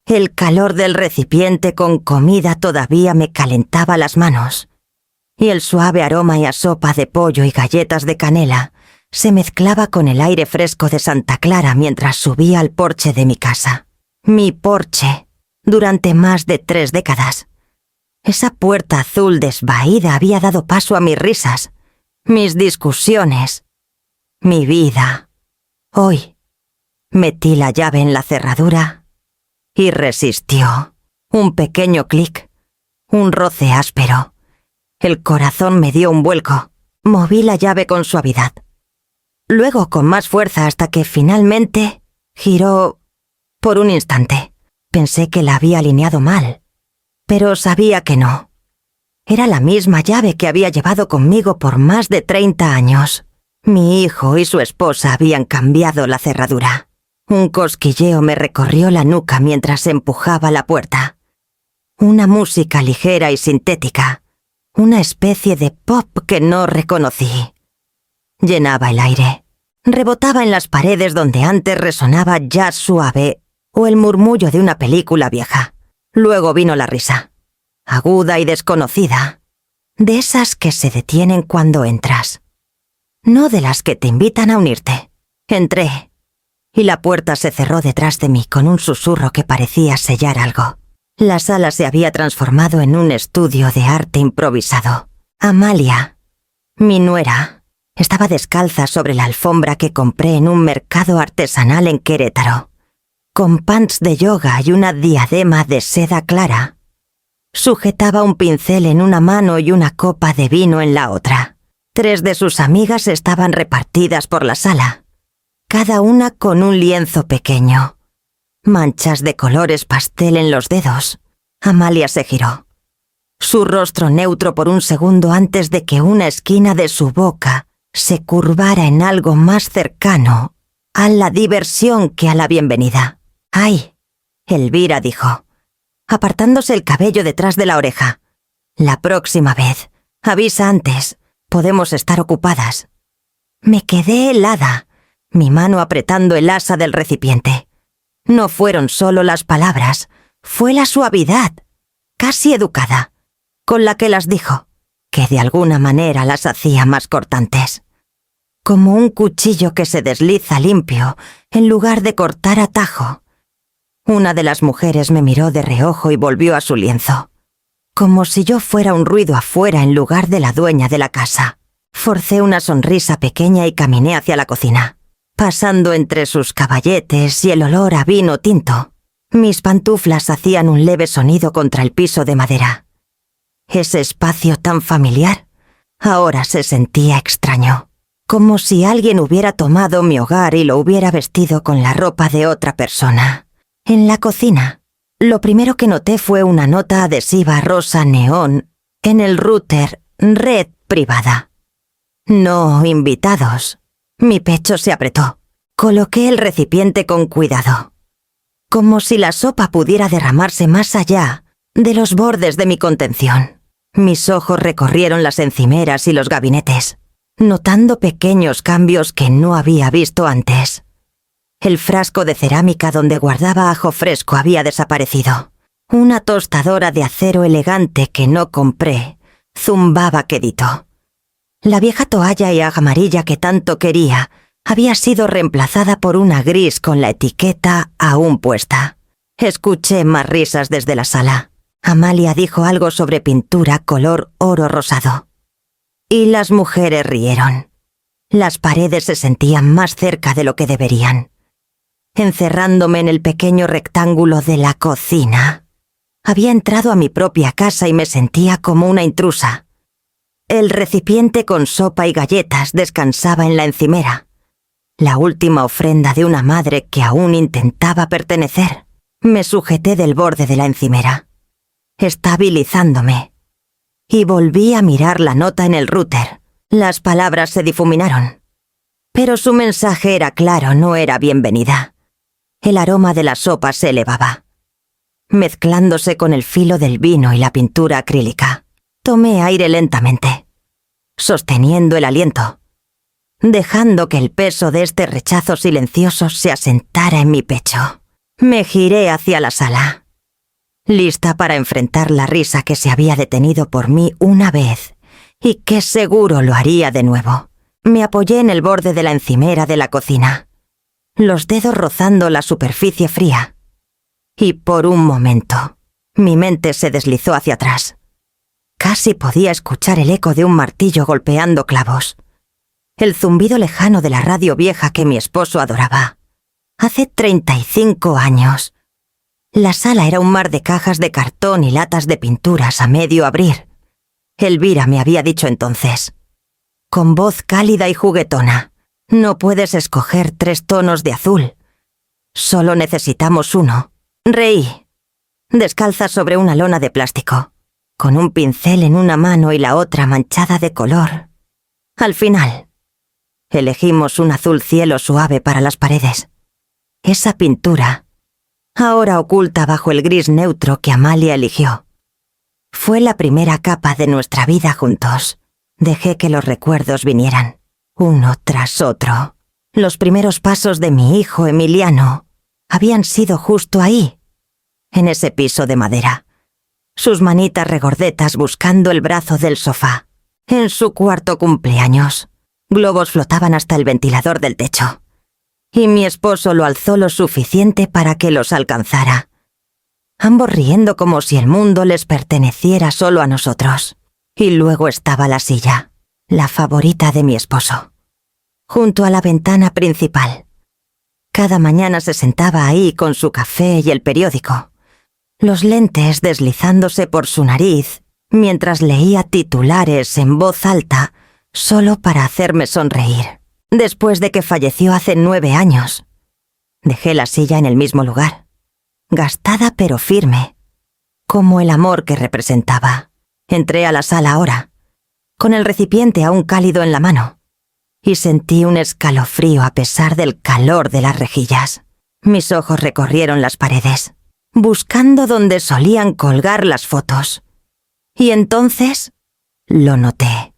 El calor del recipiente con comida todavía me calentaba las manos, y el suave aroma a sopa de pollo y galletas de canela se mezclaba con el aire fresco de Santa Clara mientras subía al porche de mi casa. Mi porche, durante más de 3 décadas. Esa puerta azul desvaída había dado paso a mis risas, mis discusiones, mi vida. Hoy metí la llave en la cerradura y resistió. Un pequeño clic, un roce áspero. El corazón me dio un vuelco. Moví la llave con suavidad. Luego con más fuerza hasta que finalmente giró por un instante. Pensé que la había alineado mal, pero sabía que no. Era la misma llave que había llevado conmigo por más de 30 años. Mi hijo y su esposa habían cambiado la cerradura. Un cosquilleo me recorrió la nuca mientras empujaba la puerta. Una música ligera y sintética. Una especie de pop que no reconocí. Llenaba el aire. Rebotaba en las paredes donde antes resonaba jazz suave o el murmullo de una película vieja. Luego vino la risa, aguda y desconocida, de esas que se detienen cuando entras. No de las que te invitan a unirte. Entré, y la puerta se cerró detrás de mí con un susurro que parecía sellar algo. La sala se había transformado en un estudio de arte improvisado. Amalia, mi nuera, estaba descalza sobre la alfombra que compré en un mercado artesanal en Querétaro, con pants de yoga y una diadema de seda clara. Sujetaba un pincel en una mano y una copa de vino en la otra. 3 de sus amigas estaban repartidas por la sala, cada una con un lienzo pequeño. Manchas de colores pastel en los dedos. Amalia se giró. Su rostro neutro por un segundo antes de que una esquina de su boca se curvara en algo más cercano a la diversión que a la bienvenida. «¡Ay!», Elvira dijo, apartándose el cabello detrás de la oreja. «La próxima vez, avisa antes, podemos estar ocupadas». Me quedé helada, mi mano apretando el asa del recipiente. No fueron solo las palabras, fue la suavidad, casi educada, con la que las dijo, que de alguna manera las hacía más cortantes. Como un cuchillo que se desliza limpio, en lugar de cortar a tajo. Una de las mujeres me miró de reojo y volvió a su lienzo, como si yo fuera un ruido afuera en lugar de la dueña de la casa. Forcé una sonrisa pequeña y caminé hacia la cocina. Pasando entre sus caballetes y el olor a vino tinto, mis pantuflas hacían un leve sonido contra el piso de madera. Ese espacio tan familiar ahora se sentía extraño, como si alguien hubiera tomado mi hogar y lo hubiera vestido con la ropa de otra persona. En la cocina, lo primero que noté fue una nota adhesiva rosa neón en el router red privada. No invitados. Mi pecho se apretó. Coloqué el recipiente con cuidado, como si la sopa pudiera derramarse más allá de los bordes de mi contención. Mis ojos recorrieron las encimeras y los gabinetes, notando pequeños cambios que no había visto antes. El frasco de cerámica donde guardaba ajo fresco había desaparecido. Una tostadora de acero elegante que no compré zumbaba quedito. La vieja toalla y amarilla que tanto quería había sido reemplazada por una gris con la etiqueta aún puesta. Escuché más risas desde la sala. Amalia dijo algo sobre pintura color oro rosado. Y las mujeres rieron. Las paredes se sentían más cerca de lo que deberían. Encerrándome en el pequeño rectángulo de la cocina, había entrado a mi propia casa y me sentía como una intrusa. El recipiente con sopa y galletas descansaba en la encimera, la última ofrenda de una madre que aún intentaba pertenecer. Me sujeté del borde de la encimera, estabilizándome, y volví a mirar la nota en el router. Las palabras se difuminaron, pero su mensaje era claro, no era bienvenida. El aroma de la sopa se elevaba, mezclándose con el filo del vino y la pintura acrílica. Tomé aire lentamente, sosteniendo el aliento, dejando que el peso de este rechazo silencioso se asentara en mi pecho. Me giré hacia la sala, lista para enfrentar la risa que se había detenido por mí una vez y que seguro lo haría de nuevo. Me apoyé en el borde de la encimera de la cocina, los dedos rozando la superficie fría, y por un momento mi mente se deslizó hacia atrás. Casi podía escuchar el eco de un martillo golpeando clavos, el zumbido lejano de la radio vieja que mi esposo adoraba. Hace 35 años. La sala era un mar de cajas de cartón y latas de pinturas a medio abrir. Elvira me había dicho entonces, con voz cálida y juguetona: no puedes escoger 3 tonos de azul. Solo necesitamos uno. Reí, descalza sobre una lona de plástico, con un pincel en una mano y la otra manchada de color. Al final, elegimos un azul cielo suave para las paredes. Esa pintura, ahora oculta bajo el gris neutro que Amalia eligió, fue la primera capa de nuestra vida juntos. Dejé que los recuerdos vinieran, uno tras otro. Los primeros pasos de mi hijo Emiliano habían sido justo ahí, en ese piso de madera. Sus manitas regordetas buscando el brazo del sofá. En su cuarto cumpleaños, globos flotaban hasta el ventilador del techo, y mi esposo lo alzó lo suficiente para que los alcanzara. Ambos riendo como si el mundo les perteneciera solo a nosotros. Y luego estaba la silla, la favorita de mi esposo, junto a la ventana principal. Cada mañana se sentaba ahí con su café y el periódico, los lentes deslizándose por su nariz, mientras leía titulares en voz alta, solo para hacerme sonreír. Después de que falleció hace 9 años, dejé la silla en el mismo lugar, gastada pero firme, como el amor que representaba. Entré a la sala ahora, con el recipiente aún cálido en la mano, y sentí un escalofrío a pesar del calor de las rejillas. Mis ojos recorrieron las paredes, buscando donde solían colgar las fotos. Y entonces lo noté.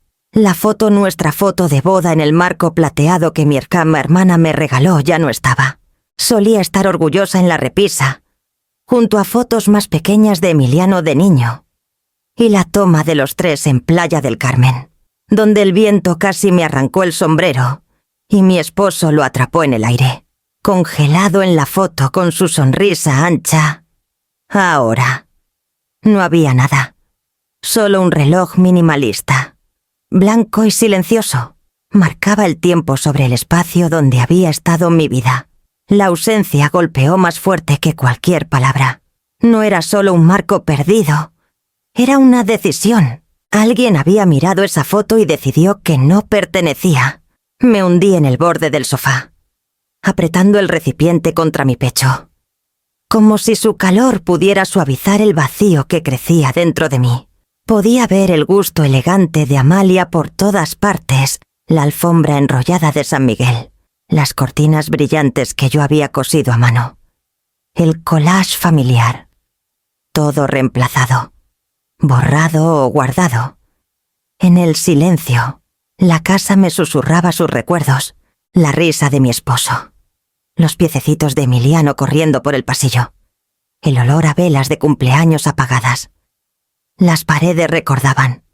Nuestra foto de boda en el marco plateado que mi hermana me regaló ya no estaba. Solía estar orgullosa en la repisa, junto a fotos más pequeñas de Emiliano de niño, y la toma de los 3 en Playa del Carmen, donde el viento casi me arrancó el sombrero y mi esposo lo atrapó en el aire, congelado en la foto con su sonrisa ancha. Ahora no había nada, solo un reloj minimalista, blanco y silencioso. Marcaba el tiempo sobre el espacio donde había estado mi vida. La ausencia golpeó más fuerte que cualquier palabra. No era solo un marco perdido, era una decisión. Alguien había mirado esa foto y decidió que no pertenecía. Me hundí en el borde del sofá, apretando el recipiente contra mi pecho, como si su calor pudiera suavizar el vacío que crecía dentro de mí. Podía ver el gusto elegante de Amalia por todas partes, la alfombra enrollada de San Miguel, las cortinas brillantes que yo había cosido a mano, el collage familiar, todo reemplazado, borrado o guardado. En el silencio, la casa me susurraba sus recuerdos, la risa de mi esposo, los piececitos de Emiliano corriendo por el pasillo, el olor a velas de cumpleaños apagadas. Las paredes recordaban,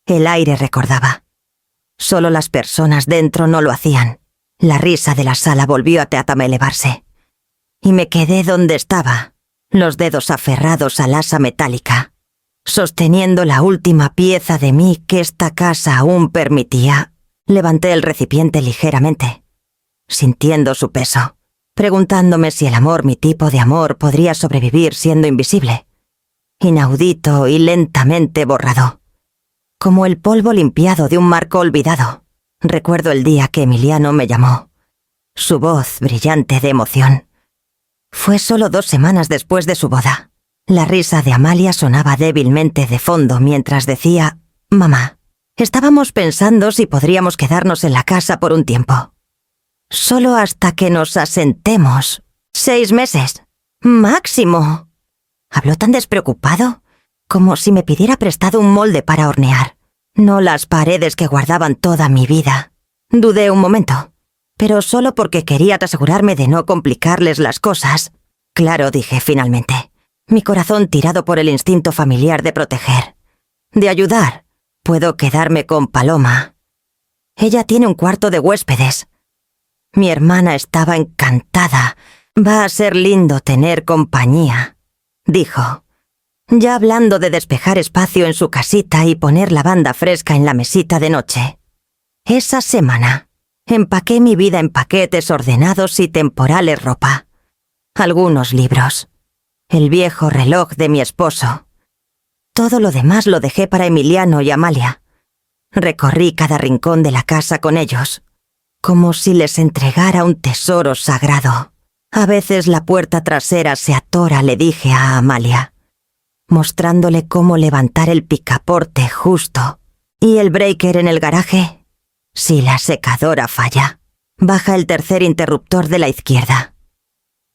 el aire recordaba. Solo las personas dentro no lo hacían. La risa de la sala volvió a elevarse, y me quedé donde estaba, los dedos aferrados al asa metálica, sosteniendo la última pieza de mí que esta casa aún permitía. Levanté el recipiente ligeramente, sintiendo su peso, preguntándome si el amor, mi tipo de amor, podría sobrevivir siendo invisible, inaudito y lentamente borrado, como el polvo limpiado de un marco olvidado. Recuerdo el día que Emiliano me llamó, su voz brillante de emoción. Fue solo 2 semanas después de su boda. La risa de Amalia sonaba débilmente de fondo mientras decía: «Mamá, estábamos pensando si podríamos quedarnos en la casa por un tiempo. Solo hasta que nos asentemos. 6 meses. Máximo». Habló tan despreocupado, como si me pidiera prestado un molde para hornear, no las paredes que guardaban toda mi vida. Dudé un momento, pero solo porque quería asegurarme de no complicarles las cosas. Claro, dije finalmente, mi corazón tirado por el instinto familiar de proteger, de ayudar. Puedo quedarme con Paloma. Ella tiene un cuarto de huéspedes. Mi hermana estaba encantada. Va a ser lindo tener compañía, dijo, ya hablando de despejar espacio en su casita y poner lavanda fresca en la mesita de noche. Esa semana, empaqué mi vida en paquetes ordenados y temporales ropa. Algunos libros. El viejo reloj de mi esposo. Todo lo demás lo dejé para Emiliano y Amalia. Recorrí cada rincón de la casa con ellos, como si les entregara un tesoro sagrado. A veces la puerta trasera se atora, le dije a Amalia, mostrándole cómo levantar el picaporte justo. ¿Y el breaker en el garaje? Si la secadora falla, baja el tercer interruptor de la izquierda.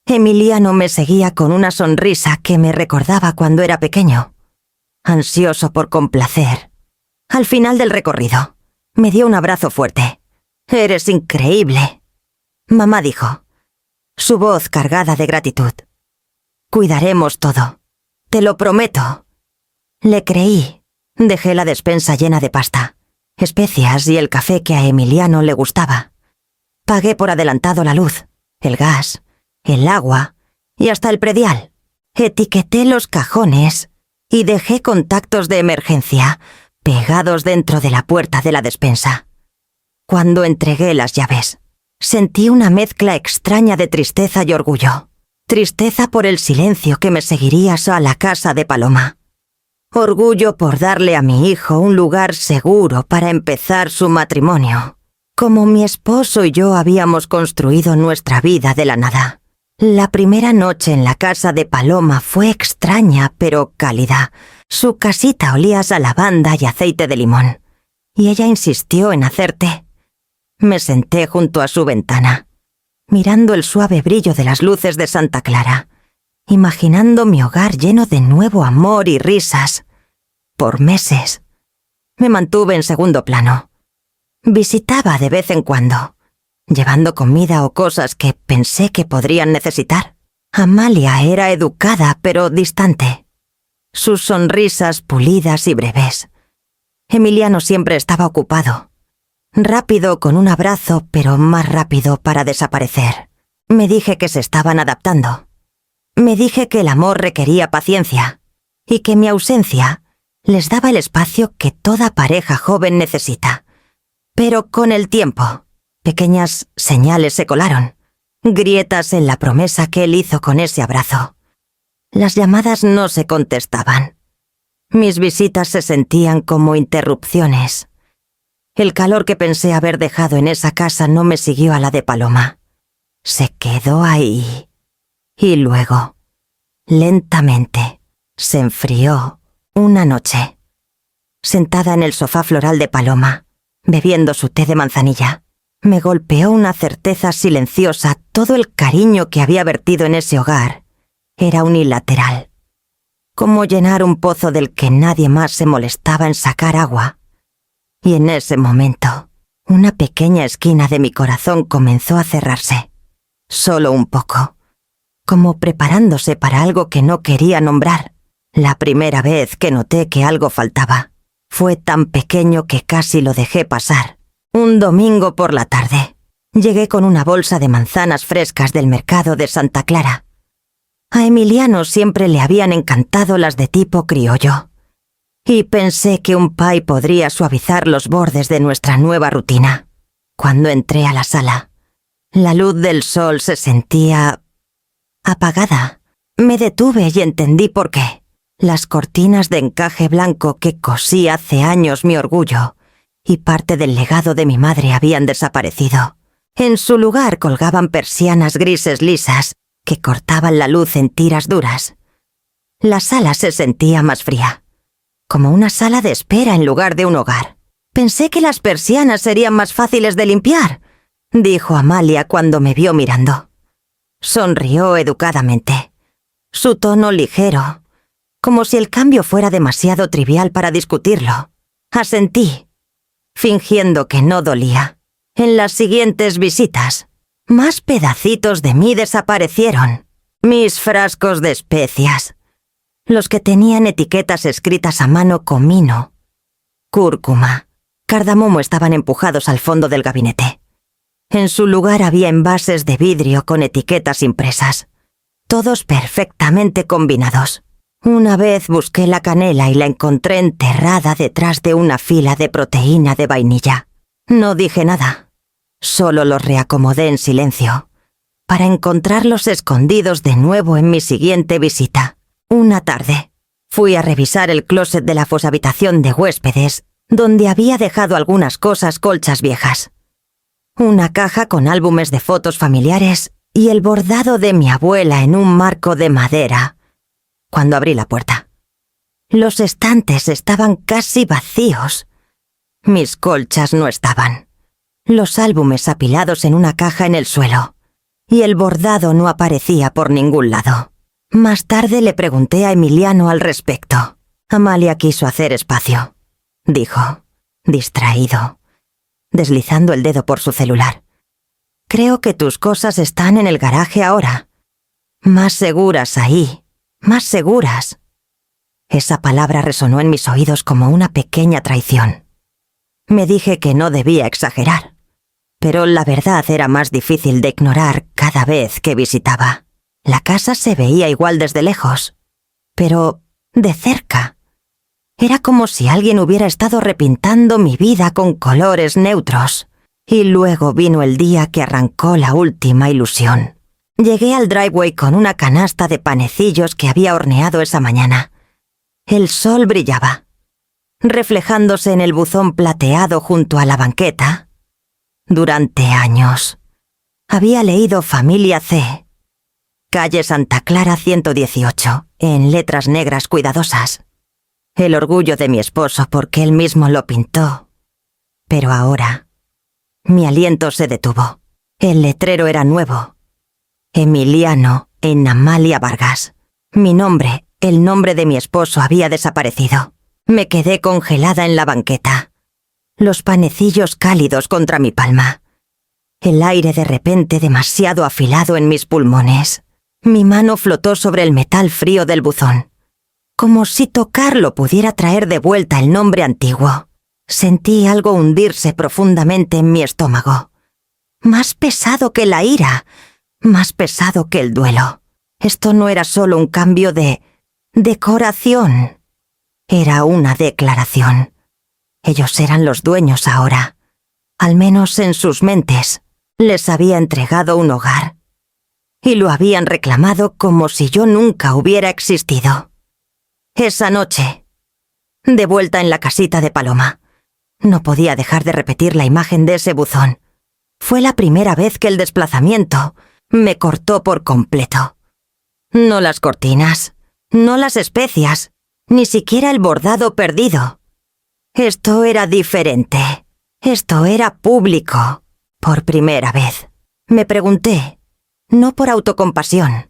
Emiliano me seguía con una sonrisa que me recordaba cuando era pequeño, ansioso por complacer. Al final del recorrido, me dio un abrazo fuerte. «Eres increíble», mamá dijo, su voz cargada de gratitud. «Cuidaremos todo, te lo prometo». Le creí. Dejé la despensa llena de pasta, especias y el café que a Emiliano le gustaba. Pagué por adelantado la luz, el gas, el agua y hasta el predial. Etiqueté los cajones y dejé contactos de emergencia pegados dentro de la puerta de la despensa. Cuando entregué las llaves, sentí una mezcla extraña de tristeza y orgullo. Tristeza por el silencio que me seguiría a la casa de Paloma. Orgullo por darle a mi hijo un lugar seguro para empezar su matrimonio, como mi esposo y yo habíamos construido nuestra vida de la nada. La primera noche en la casa de Paloma fue extraña pero cálida. Su casita olía a lavanda y aceite de limón, y ella insistió en hacer té. Me senté junto a su ventana, mirando el suave brillo de las luces de Santa Clara, imaginando mi hogar lleno de nuevo amor y risas. Por meses, me mantuve en segundo plano. Visitaba de vez en cuando, llevando comida o cosas que pensé que podrían necesitar. Amalia era educada pero distante. Sus sonrisas pulidas y breves. Emiliano siempre estaba ocupado. Rápido con un abrazo, pero más rápido para desaparecer. Me dije que se estaban adaptando. Me dije que el amor requería paciencia y que mi ausencia les daba el espacio que toda pareja joven necesita. Pero con el tiempo, pequeñas señales se colaron, grietas en la promesa que él hizo con ese abrazo. Las llamadas no se contestaban. Mis visitas se sentían como interrupciones. El calor que pensé haber dejado en esa casa no me siguió a la de Paloma. Se quedó ahí. Y luego, lentamente, se enfrió una noche. Sentada en el sofá floral de Paloma, bebiendo su té de manzanilla, me golpeó una certeza silenciosa. Todo el cariño que había vertido en ese hogar era unilateral. Como llenar un pozo del que nadie más se molestaba en sacar agua. Y en ese momento, una pequeña esquina de mi corazón comenzó a cerrarse. Solo un poco. Como preparándose para algo que no quería nombrar. La primera vez que noté que algo faltaba. Fue tan pequeño que casi lo dejé pasar. Un domingo por la tarde, llegué con una bolsa de manzanas frescas del mercado de Santa Clara. A Emiliano siempre le habían encantado las de tipo criollo. Y pensé que un pie podría suavizar los bordes de nuestra nueva rutina. Cuando entré a la sala, la luz del sol se sentía apagada. Me detuve y entendí por qué. Las cortinas de encaje blanco que cosí hace años mi orgullo y parte del legado de mi madre habían desaparecido. En su lugar colgaban persianas grises lisas que cortaban la luz en tiras duras. La sala se sentía más fría, como una sala de espera en lugar de un hogar. Pensé que las persianas serían más fáciles de limpiar, dijo Amalia cuando me vio mirando. Sonrió educadamente, su tono ligero, como si el cambio fuera demasiado trivial para discutirlo. Asentí, fingiendo que no dolía. En las siguientes visitas, más pedacitos de mí desaparecieron. Mis frascos de especias. Los que tenían etiquetas escritas a mano: comino, cúrcuma, cardamomo, estaban empujados al fondo del gabinete. En su lugar había envases de vidrio con etiquetas impresas, todos perfectamente combinados. Una vez busqué la canela y la encontré enterrada detrás de una fila de proteína de vainilla. No dije nada, solo los reacomodé en silencio, para encontrarlos escondidos de nuevo en mi siguiente visita. Una tarde, fui a revisar el closet de la foshabitación de huéspedes, donde había dejado algunas cosas colchas viejas. Una caja con álbumes de fotos familiares y el bordado de mi abuela en un marco de madera. Cuando abrí la puerta, los estantes estaban casi vacíos. Mis colchas no estaban, los álbumes apilados en una caja en el suelo, y el bordado no aparecía por ningún lado. Más tarde le pregunté a Emiliano al respecto. Amalia quiso hacer espacio, dijo, distraído, deslizando el dedo por su celular. Creo que tus cosas están en el garaje ahora. Más seguras ahí, más seguras. Esa palabra resonó en mis oídos como una pequeña traición. Me dije que no debía exagerar, pero la verdad era más difícil de ignorar cada vez que visitaba. La casa se veía igual desde lejos, pero de cerca. Era como si alguien hubiera estado repintando mi vida con colores neutros. Y luego vino el día que arrancó la última ilusión. Llegué al driveway con una canasta de panecillos que había horneado esa mañana. El sol brillaba, reflejándose en el buzón plateado junto a la banqueta. Durante años había leído Familia C, calle Santa Clara 118, en letras negras cuidadosas. El orgullo de mi esposo porque él mismo lo pintó. Pero ahora mi aliento se detuvo. El letrero era nuevo. Emiliano en Amalia Vargas. Mi nombre, el nombre de mi esposo, había desaparecido. Me quedé congelada en la banqueta. Los panecillos cálidos contra mi palma. El aire de repente demasiado afilado en mis pulmones. Mi mano flotó sobre el metal frío del buzón, como si tocarlo pudiera traer de vuelta el nombre antiguo. Sentí algo hundirse profundamente en mi estómago. Más pesado que la ira, más pesado que el duelo. Esto no era solo un cambio de decoración. Era una declaración. Ellos eran los dueños ahora. Al menos en sus mentes. Les había entregado un hogar. Y lo habían reclamado como si yo nunca hubiera existido. Esa noche, de vuelta en la casita de Paloma, no podía dejar de repetir la imagen de ese buzón. Fue la primera vez que el desplazamiento me cortó por completo. No las cortinas, no las especias, ni siquiera el bordado perdido. Esto era diferente. Esto era público. Por primera vez. Me pregunté, no por autocompasión,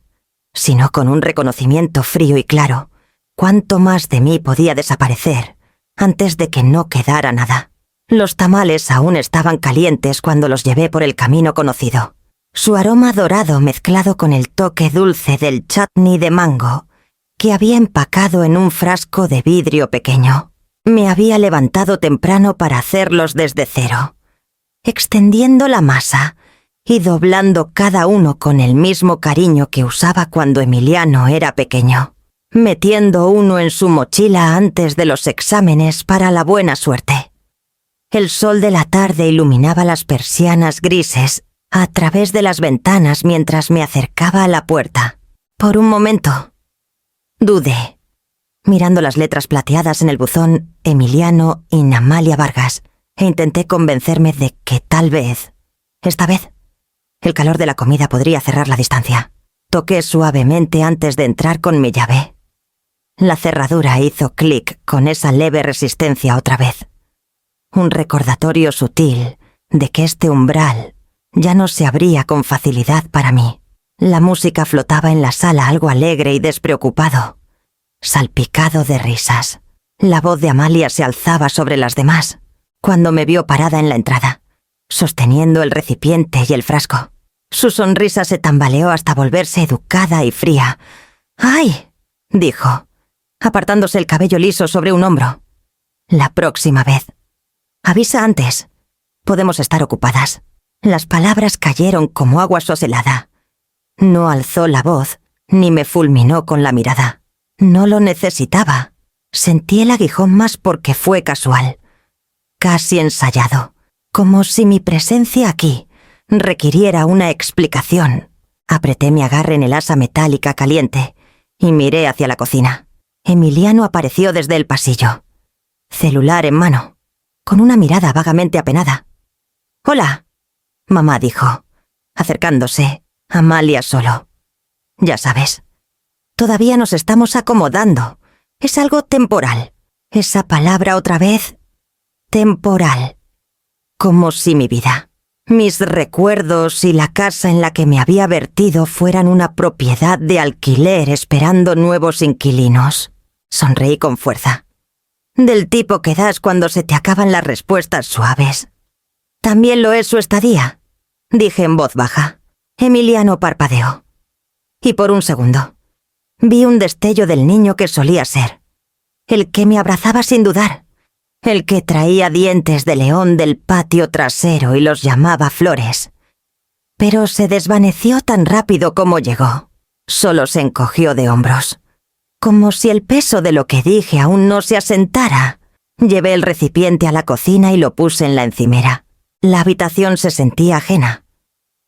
sino con un reconocimiento frío y claro, cuánto más de mí podía desaparecer antes de que no quedara nada. Los tamales aún estaban calientes cuando los llevé por el camino conocido. Su aroma dorado mezclado con el toque dulce del chutney de mango que había empacado en un frasco de vidrio pequeño. Me había levantado temprano para hacerlos desde cero, extendiendo la masa y doblando cada uno con el mismo cariño que usaba cuando Emiliano era pequeño, metiendo uno en su mochila antes de los exámenes para la buena suerte. El sol de la tarde iluminaba las persianas grises a través de las ventanas mientras me acercaba a la puerta. Por un momento, dudé, mirando las letras plateadas en el buzón Emiliano y Amalia Vargas, e intenté convencerme de que tal vez, esta vez, el calor de la comida podría cerrar la distancia. Toqué suavemente antes de entrar con mi llave. La cerradura hizo clic con esa leve resistencia otra vez. Un recordatorio sutil de que este umbral ya no se abría con facilidad para mí. La música flotaba en la sala algo alegre y despreocupado, salpicado de risas. La voz de Amalia se alzaba sobre las demás cuando me vio parada en la entrada, sosteniendo el recipiente y el frasco. Su sonrisa se tambaleó hasta volverse educada y fría. «¡Ay!», dijo, apartándose el cabello liso sobre un hombro. «La próxima vez. Avisa antes. Podemos estar ocupadas». Las palabras cayeron como agua soselada. No alzó la voz, ni me fulminó con la mirada. No lo necesitaba. Sentí el aguijón más porque fue casual. Casi ensayado. Como si mi presencia aquí requiriera una explicación. Apreté mi agarre en el asa metálica caliente y miré hacia la cocina. Emiliano apareció desde el pasillo, celular en mano, con una mirada vagamente apenada. «Hola», mamá dijo, acercándose, Amalia solo. «Ya sabes, todavía nos estamos acomodando. Es algo temporal. Esa palabra otra vez. Temporal. Como si mi vida, mis recuerdos y la casa en la que me había vertido fueran una propiedad de alquiler esperando nuevos inquilinos». Sonreí con fuerza. «Del tipo que das cuando se te acaban las respuestas suaves». «También lo es su estadía», dije en voz baja. Emiliano parpadeó. Y por un segundo, vi un destello del niño que solía ser. El que me abrazaba sin dudar. El que traía dientes de león del patio trasero y los llamaba flores. Pero se desvaneció tan rápido como llegó. Solo se encogió de hombros. Como si el peso de lo que dije aún no se asentara. Llevé el recipiente a la cocina y lo puse en la encimera. La habitación se sentía ajena.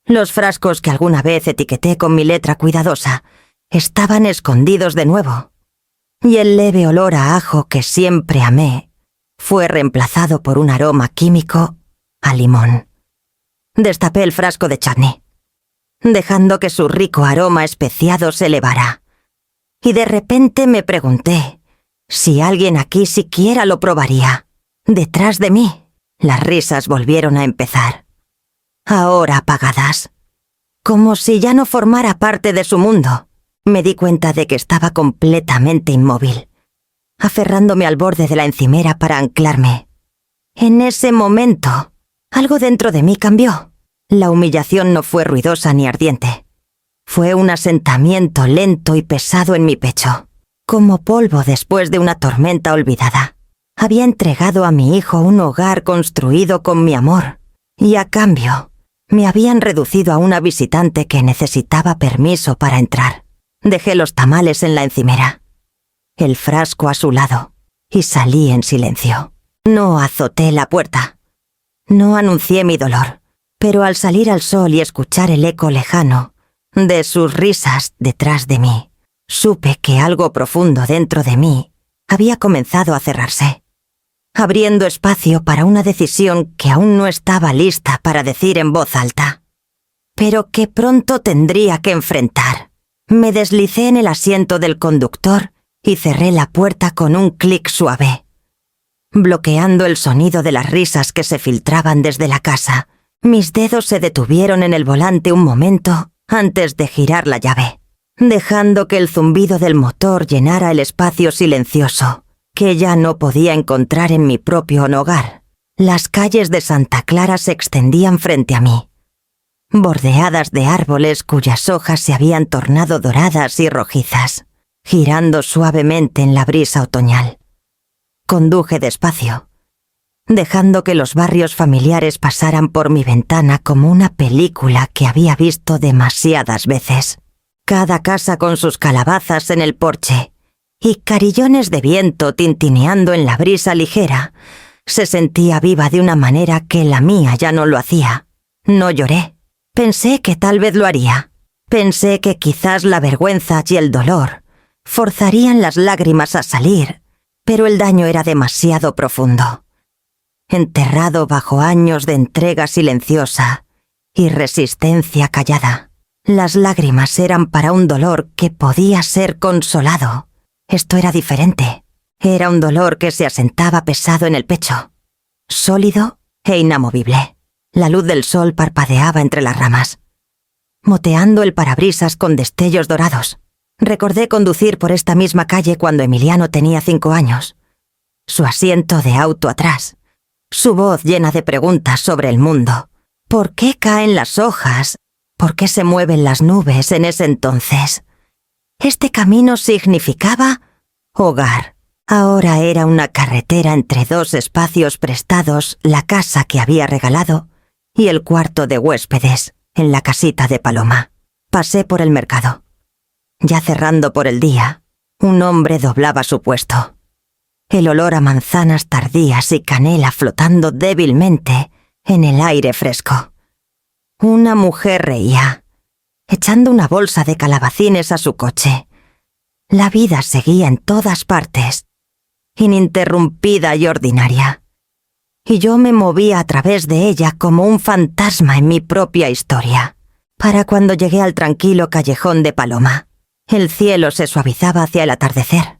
Los frascos que alguna vez etiqueté con mi letra cuidadosa estaban escondidos de nuevo. Y el leve olor a ajo que siempre amé fue reemplazado por un aroma químico a limón. Destapé el frasco de chutney, dejando que su rico aroma especiado se elevara. Y de repente me pregunté si alguien aquí siquiera lo probaría. Detrás de mí, las risas volvieron a empezar. Ahora apagadas. Como si ya no formara parte de su mundo. Me di cuenta de que estaba completamente inmóvil, aferrándome al borde de la encimera para anclarme. En ese momento, algo dentro de mí cambió. La humillación no fue ruidosa ni ardiente. Fue un asentamiento lento y pesado en mi pecho, como polvo después de una tormenta olvidada. Había entregado a mi hijo un hogar construido con mi amor, y a cambio, me habían reducido a una visitante que necesitaba permiso para entrar. Dejé los tamales en la encimera, el frasco a su lado, y salí en silencio. No azoté la puerta. No anuncié mi dolor, pero al salir al sol y escuchar el eco lejano de sus risas detrás de mí, supe que algo profundo dentro de mí había comenzado a cerrarse, abriendo espacio para una decisión que aún no estaba lista para decir en voz alta, pero que pronto tendría que enfrentar. Me deslicé en el asiento del conductor y cerré la puerta con un clic suave, bloqueando el sonido de las risas que se filtraban desde la casa. Mis dedos se detuvieron en el volante un momento antes de girar la llave, dejando que el zumbido del motor llenara el espacio silencioso que ya no podía encontrar en mi propio hogar. Las calles de Santa Clara se extendían frente a mí, bordeadas de árboles cuyas hojas se habían tornado doradas y rojizas, girando suavemente en la brisa otoñal. Conduje despacio, dejando que los barrios familiares pasaran por mi ventana como una película que había visto demasiadas veces. Cada casa con sus calabazas en el porche y carillones de viento tintineando en la brisa ligera, se sentía viva de una manera que la mía ya no lo hacía. No lloré. Pensé que tal vez lo haría. Pensé que quizás la vergüenza y el dolor forzarían las lágrimas a salir, pero el daño era demasiado profundo, enterrado bajo años de entrega silenciosa y resistencia callada. Las lágrimas eran para un dolor que podía ser consolado. Esto era diferente. Era un dolor que se asentaba pesado en el pecho, sólido e inamovible. La luz del sol parpadeaba entre las ramas, moteando el parabrisas con destellos dorados. Recordé conducir por esta misma calle cuando Emiliano tenía 5 años. Su asiento de auto atrás, su voz llena de preguntas sobre el mundo. ¿Por qué caen las hojas ¿Por qué se mueven las nubes en ese entonces? Este camino significaba hogar. Ahora era una carretera entre dos espacios prestados, la casa que había regalado y el cuarto de huéspedes en la casita de Paloma. Pasé por el mercado. Ya cerrando por el día, un hombre doblaba su puesto. El olor a manzanas tardías y canela flotando débilmente en el aire fresco. Una mujer reía, echando una bolsa de calabacines a su coche. La vida seguía en todas partes, ininterrumpida y ordinaria. Y yo me movía a través de ella como un fantasma en mi propia historia. Para cuando llegué al tranquilo callejón de Paloma, el cielo se suavizaba hacia el atardecer.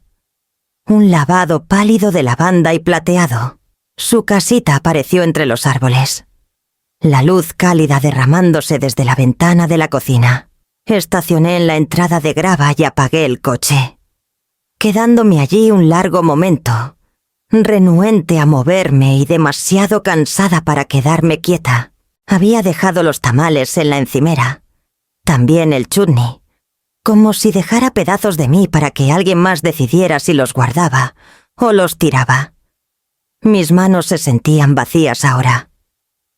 Un lavado pálido de lavanda y plateado. Su casita apareció entre los árboles. La luz cálida derramándose desde la ventana de la cocina. Estacioné en la entrada de grava y apagué el coche, quedándome allí un largo momento, renuente a moverme y demasiado cansada para quedarme quieta. Había dejado los tamales en la encimera, también el chutney, como si dejara pedazos de mí para que alguien más decidiera si los guardaba o los tiraba. Mis manos se sentían vacías ahora,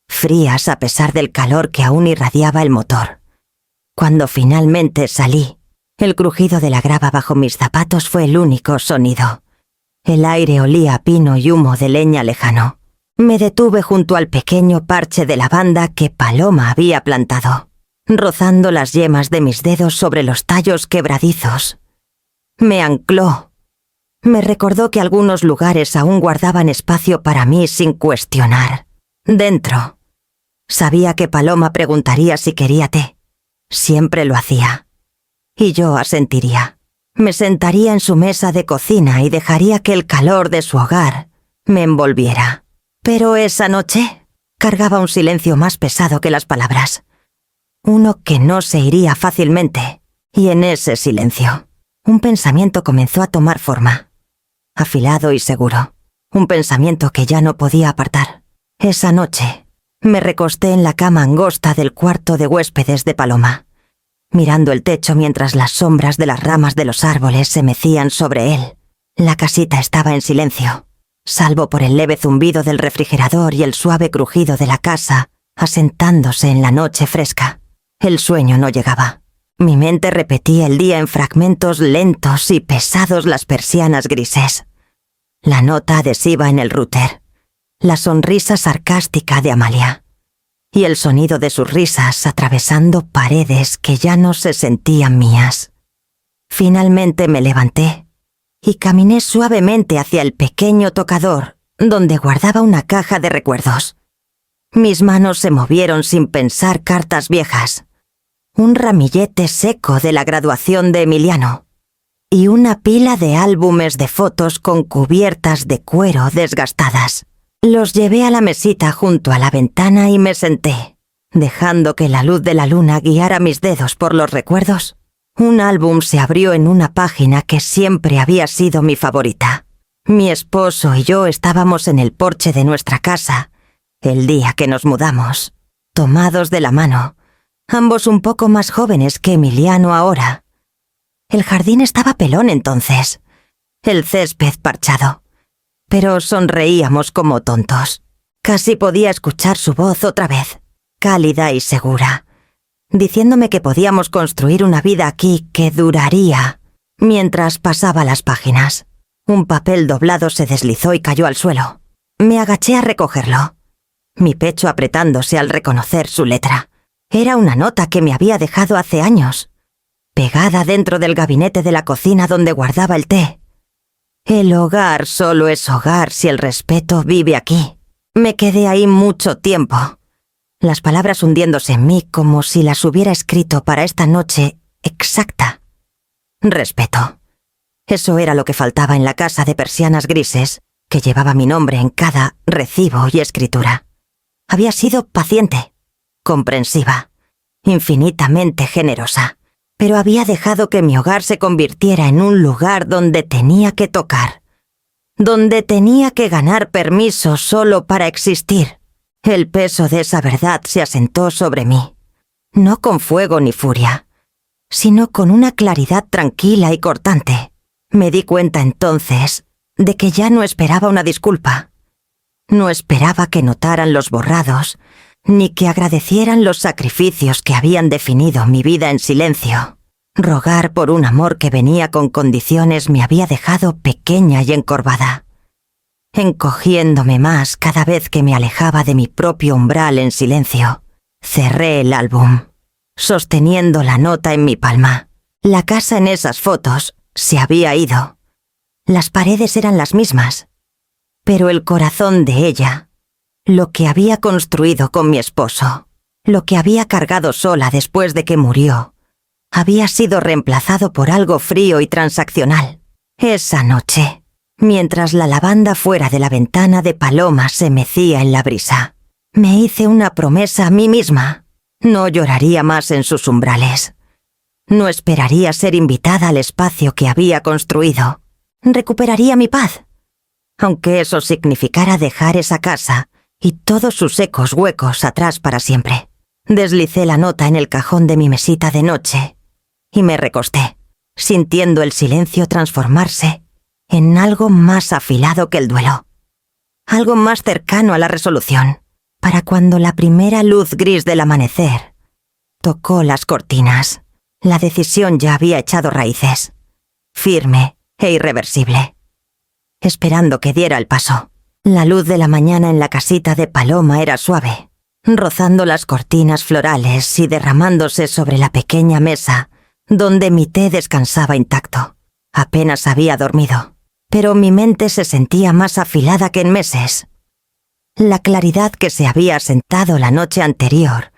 frías a pesar del calor que aún irradiaba el motor. Cuando finalmente salí, el crujido de la grava bajo mis zapatos fue el único sonido. El aire olía a pino y humo de leña lejano. Me detuve junto al pequeño parche de lavanda que Paloma había plantado, rozando las yemas de mis dedos sobre los tallos quebradizos. Me ancló. Me recordó que algunos lugares aún guardaban espacio para mí sin cuestionar. Dentro. Sabía que Paloma preguntaría si quería té. Siempre lo hacía. Y yo asentiría. Me sentaría en su mesa de cocina y dejaría que el calor de su hogar me envolviera. Pero esa noche cargaba un silencio más pesado que las palabras. Uno que no se iría fácilmente. Y en ese silencio, un pensamiento comenzó a tomar forma. Afilado y seguro. Un pensamiento que ya no podía apartar. Esa noche me recosté en la cama angosta del cuarto de huéspedes de Paloma, mirando el techo mientras las sombras de las ramas de los árboles se mecían sobre él. La casita estaba en silencio, salvo por el leve zumbido del refrigerador y el suave crujido de la casa asentándose en la noche fresca. El sueño no llegaba. Mi mente repetía el día en fragmentos lentos y pesados las persianas grises. La nota adhesiva en el router. La sonrisa sarcástica de Amalia. Y el sonido de sus risas atravesando paredes que ya no se sentían mías. Finalmente me levanté y caminé suavemente hacia el pequeño tocador donde guardaba una caja de recuerdos. Mis manos se movieron sin pensar cartas viejas, un ramillete seco de la graduación de Emiliano y una pila de álbumes de fotos con cubiertas de cuero desgastadas. Los llevé a la mesita junto a la ventana y me senté, dejando que la luz de la luna guiara mis dedos por los recuerdos. Un álbum se abrió en una página que siempre había sido mi favorita. Mi esposo y yo estábamos en el porche de nuestra casa, el día que nos mudamos, tomados de la mano, ambos un poco más jóvenes que Emiliano ahora. El jardín estaba pelón entonces, el césped parchado. Pero sonreíamos como tontos. Casi podía escuchar su voz otra vez, cálida y segura, diciéndome que podíamos construir una vida aquí que duraría. Mientras pasaba las páginas, un papel doblado se deslizó y cayó al suelo. Me agaché a recogerlo, mi pecho apretándose al reconocer su letra. Era una nota que me había dejado hace años, pegada dentro del gabinete de la cocina donde guardaba el té. El hogar solo es hogar si el respeto vive aquí. Me quedé ahí mucho tiempo, las palabras hundiéndose en mí como si las hubiera escrito para esta noche exacta. Respeto. Eso era lo que faltaba en la casa de persianas grises que llevaba mi nombre en cada recibo y escritura. Había sido paciente, comprensiva, infinitamente generosa. Pero había dejado que mi hogar se convirtiera en un lugar donde tenía que tocar, donde tenía que ganar permiso solo para existir. El peso de esa verdad se asentó sobre mí, no con fuego ni furia, sino con una claridad tranquila y cortante. Me di cuenta entonces de que ya no esperaba una disculpa. No esperaba que notaran los borrados, ni que agradecieran los sacrificios que habían definido mi vida en silencio. Rogar por un amor que venía con condiciones me había dejado pequeña y encorvada, encogiéndome más cada vez que me alejaba de mi propio umbral en silencio. Cerré el álbum, sosteniendo la nota en mi palma. La casa en esas fotos se había ido. Las paredes eran las mismas, pero el corazón de ella, lo que había construido con mi esposo, lo que había cargado sola después de que murió, había sido reemplazado por algo frío y transaccional. Esa noche, mientras la lavanda fuera de la ventana de Paloma se mecía en la brisa, me hice una promesa a mí misma. No lloraría más en sus umbrales. No esperaría ser invitada al espacio que había construido. Recuperaría mi paz, aunque eso significara dejar esa casa y todos sus secos huecos atrás para siempre. Deslicé la nota en el cajón de mi mesita de noche y me recosté, sintiendo el silencio transformarse en algo más afilado que el duelo, algo más cercano a la resolución, para cuando la primera luz gris del amanecer tocó las cortinas. La decisión ya había echado raíces, firme e irreversible, esperando que diera el paso. La luz de la mañana en la casita de Paloma era suave, rozando las cortinas florales y derramándose sobre la pequeña mesa donde mi té descansaba intacto. Apenas había dormido, pero mi mente se sentía más afilada que en meses. La claridad que se había asentado la noche anterior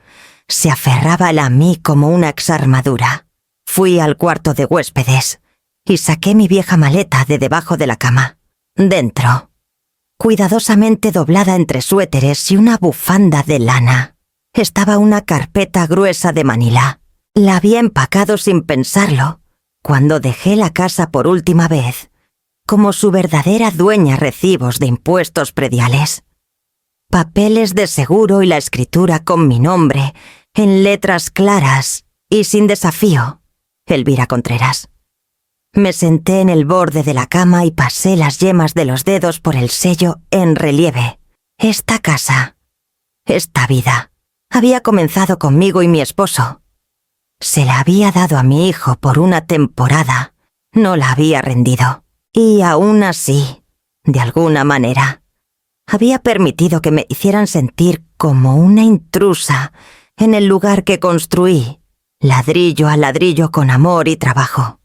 se aferraba a mí como una exarmadura. Fui al cuarto de huéspedes y saqué mi vieja maleta de debajo de la cama. Dentro, cuidadosamente doblada entre suéteres y una bufanda de lana, estaba una carpeta gruesa de Manila. La había empacado sin pensarlo cuando dejé la casa por última vez, como su verdadera dueña, recibos de impuestos prediales, papeles de seguro y la escritura con mi nombre en letras claras y sin desafío: Elvira Contreras. Me senté en el borde de la cama y pasé las yemas de los dedos por el sello en relieve. Esta casa, esta vida, había comenzado conmigo y mi esposo. Se la había dado a mi hijo por una temporada, no la había rendido. Y aún así, de alguna manera, había permitido que me hicieran sentir como una intrusa en el lugar que construí, ladrillo a ladrillo con amor y trabajo.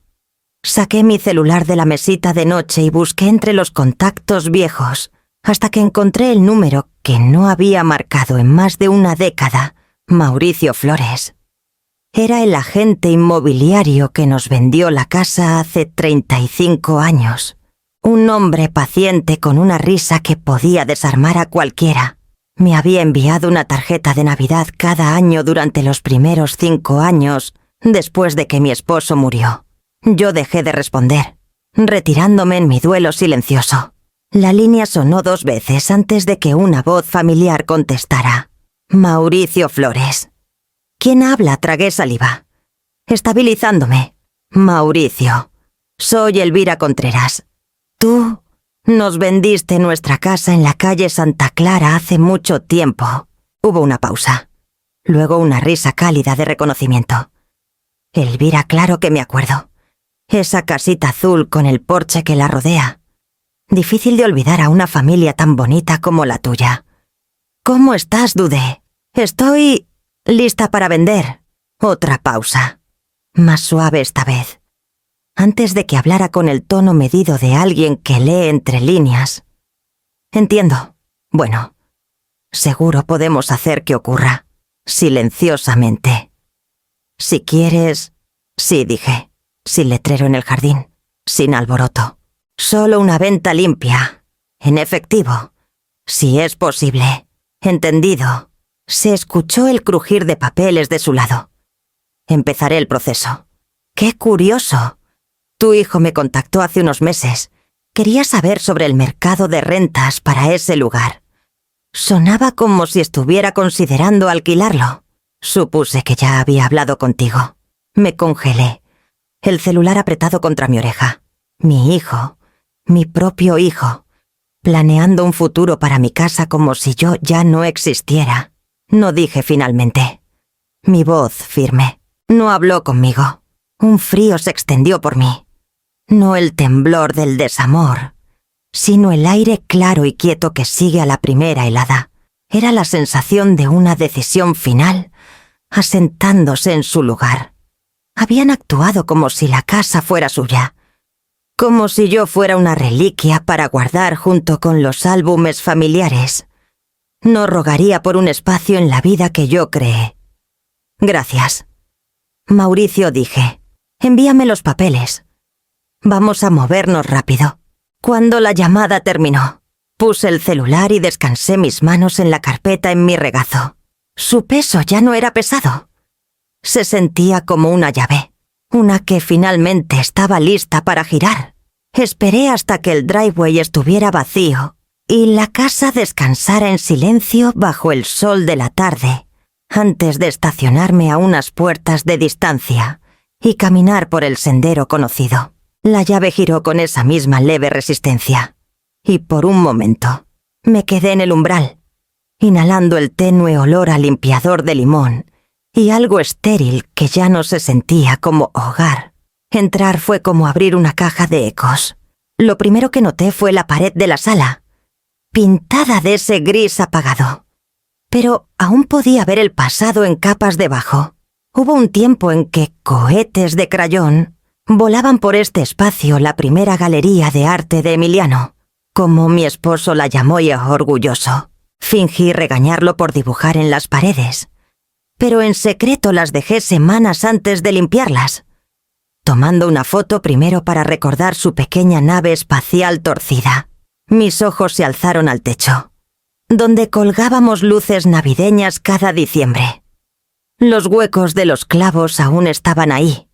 Saqué mi celular de la mesita de noche y busqué entre los contactos viejos hasta que encontré el número que no había marcado en más de una década: Mauricio Flores. Era el agente inmobiliario que nos vendió la casa hace 35 años. Un hombre paciente con una risa que podía desarmar a cualquiera. Me había enviado una tarjeta de Navidad cada año durante los primeros 5 años después de que mi esposo murió. Yo dejé de responder, retirándome en mi duelo silencioso. La línea sonó 2 veces antes de que una voz familiar contestara: Mauricio Flores. ¿Quién habla? Tragué saliva, estabilizándome. Mauricio, soy Elvira Contreras. Tú nos vendiste nuestra casa en la calle Santa Clara hace mucho tiempo. Hubo una pausa, luego una risa cálida de reconocimiento. Elvira, claro que me acuerdo. Esa casita azul con el porche que la rodea. Difícil de olvidar a una familia tan bonita como la tuya. ¿Cómo estás, Dudé? Estoy lista para vender. Otra pausa, más suave esta vez. Antes de que hablara con el tono medido de alguien que lee entre líneas. Entiendo. Bueno, seguro podemos hacer que ocurra, silenciosamente. Si quieres... Sí, dije, sin letrero en el jardín, sin alboroto. Solo una venta limpia, en efectivo, si es posible. Entendido. Se escuchó el crujir de papeles de su lado. Empezaré el proceso. ¡Qué curioso! Tu hijo me contactó hace unos meses. Quería saber sobre el mercado de rentas para ese lugar. Sonaba como si estuviera considerando alquilarlo. Supuse que ya había hablado contigo. Me congelé, el celular apretado contra mi oreja. Mi hijo, mi propio hijo, planeando un futuro para mi casa como si yo ya no existiera. No dije finalmente. Mi voz firme. No habló conmigo. Un frío se extendió por mí. No el temblor del desamor, sino el aire claro y quieto que sigue a la primera helada. Era la sensación de una decisión final, asentándose en su lugar. Habían actuado como si la casa fuera suya, como si yo fuera una reliquia para guardar junto con los álbumes familiares. No rogaría por un espacio en la vida que yo creé. Gracias. Mauricio, dije, envíame los papeles. Vamos a movernos rápido. Cuando la llamada terminó, puse el celular y descansé mis manos en la carpeta en mi regazo. Su peso ya no era pesado. Se sentía como una llave, una que finalmente estaba lista para girar. Esperé hasta que el driveway estuviera vacío y la casa descansara en silencio bajo el sol de la tarde, antes de estacionarme a unas puertas de distancia y caminar por el sendero conocido. La llave giró con esa misma leve resistencia, y por un momento me quedé en el umbral, inhalando el tenue olor a limpiador de limón y algo estéril que ya no se sentía como hogar. Entrar fue como abrir una caja de ecos. Lo primero que noté fue la pared de la sala, pintada de ese gris apagado. Pero aún podía ver el pasado en capas debajo. Hubo un tiempo en que cohetes de crayón volaban por este espacio, la primera galería de arte de Emiliano, como mi esposo la llamó y orgulloso. Fingí regañarlo por dibujar en las paredes, pero en secreto las dejé semanas antes de limpiarlas, tomando una foto primero para recordar su pequeña nave espacial torcida. Mis ojos se alzaron al techo, donde colgábamos luces navideñas cada diciembre. Los huecos de los clavos aún estaban ahí,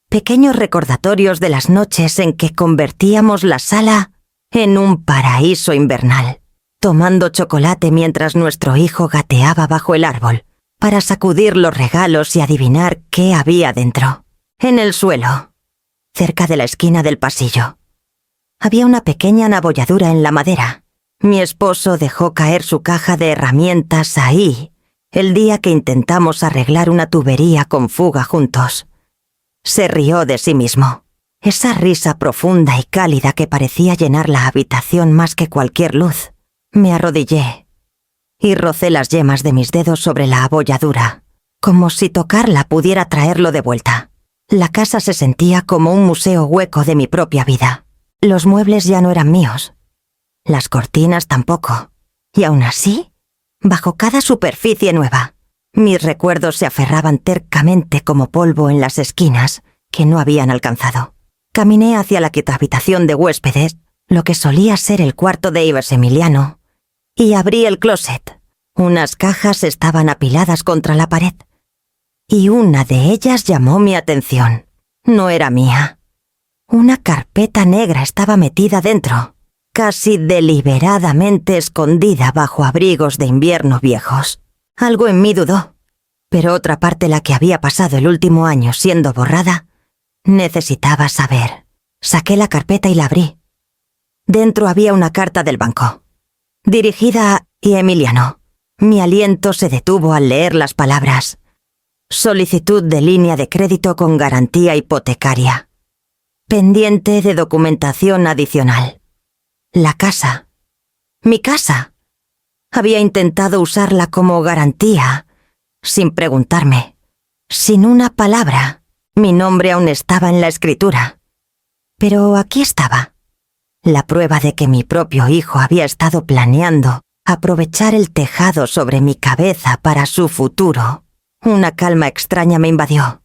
pequeños recordatorios de las noches en que convertíamos la sala en un paraíso invernal, tomando chocolate mientras nuestro hijo gateaba bajo el árbol, para sacudir los regalos y adivinar qué había dentro. En el suelo, cerca de la esquina del pasillo, había una pequeña abolladura en la madera. Mi esposo dejó caer su caja de herramientas ahí, el día que intentamos arreglar una tubería con fuga juntos. Se rió de sí mismo. Esa risa profunda y cálida que parecía llenar la habitación más que cualquier luz. Me arrodillé y rocé las yemas de mis dedos sobre la abolladura, como si tocarla pudiera traerlo de vuelta. La casa se sentía como un museo hueco de mi propia vida. Los muebles ya no eran míos, las cortinas tampoco, y aún así, bajo cada superficie nueva, mis recuerdos se aferraban tercamente como polvo en las esquinas que no habían alcanzado. Caminé hacia la habitación de huéspedes, lo que solía ser el cuarto de Ives Emiliano, y abrí el closet. Unas cajas estaban apiladas contra la pared, y una de ellas llamó mi atención. No era mía. Una carpeta negra estaba metida dentro, casi deliberadamente escondida bajo abrigos de invierno viejos. Algo en mí dudó, pero otra parte, la que había pasado el último año siendo borrada, necesitaba saber. Saqué la carpeta y la abrí. Dentro había una carta del banco, dirigida a Emiliano. Mi aliento se detuvo al leer las palabras: solicitud de línea de crédito con garantía hipotecaria. Pendiente de documentación adicional. La casa. Mi casa. Había intentado usarla como garantía, sin preguntarme, sin una palabra. Mi nombre aún estaba en la escritura. Pero aquí estaba, la prueba de que mi propio hijo había estado planeando aprovechar el tejado sobre mi cabeza para su futuro. Una calma extraña me invadió.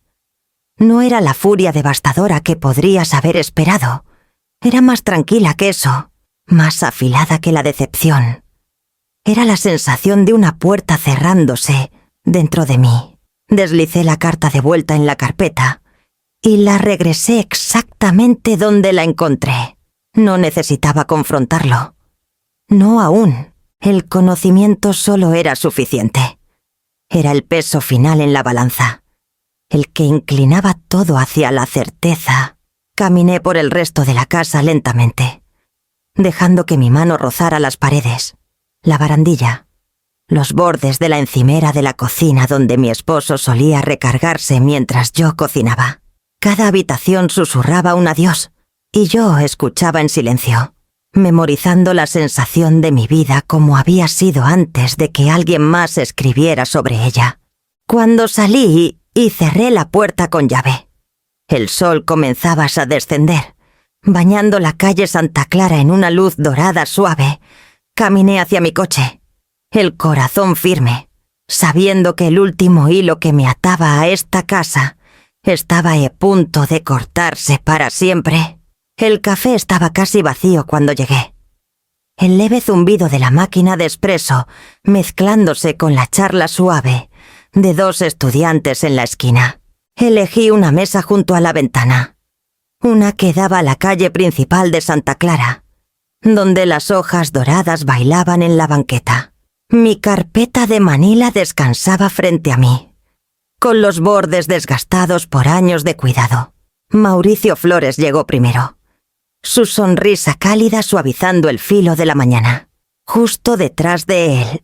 No era la furia devastadora que podrías haber esperado. Era más tranquila que eso, más afilada que la decepción. Era la sensación de una puerta cerrándose dentro de mí. Deslicé la carta de vuelta en la carpeta y la regresé exactamente donde la encontré. No necesitaba confrontarlo. No aún. El conocimiento solo era suficiente. Era el peso final en la balanza, el que inclinaba todo hacia la certeza. Caminé por el resto de la casa lentamente, dejando que mi mano rozara las paredes, la barandilla, los bordes de la encimera de la cocina donde mi esposo solía recargarse mientras yo cocinaba. Cada habitación susurraba un adiós, y yo escuchaba en silencio, memorizando la sensación de mi vida como había sido antes de que alguien más escribiera sobre ella. Cuando salí y cerré la puerta con llave, el sol comenzaba a descender, bañando la calle Santa Clara en una luz dorada suave. Caminé hacia mi coche, el corazón firme, sabiendo que el último hilo que me ataba a esta casa estaba a punto de cortarse para siempre. El café estaba casi vacío cuando llegué. El leve zumbido de la máquina de espresso mezclándose con la charla suave de dos estudiantes en la esquina. Elegí una mesa junto a la ventana, una que daba a la calle principal de Santa Clara, donde las hojas doradas bailaban en la banqueta. Mi carpeta de Manila descansaba frente a mí, con los bordes desgastados por años de cuidado. Mauricio Flores llegó primero, su sonrisa cálida suavizando el filo de la mañana. Justo detrás de él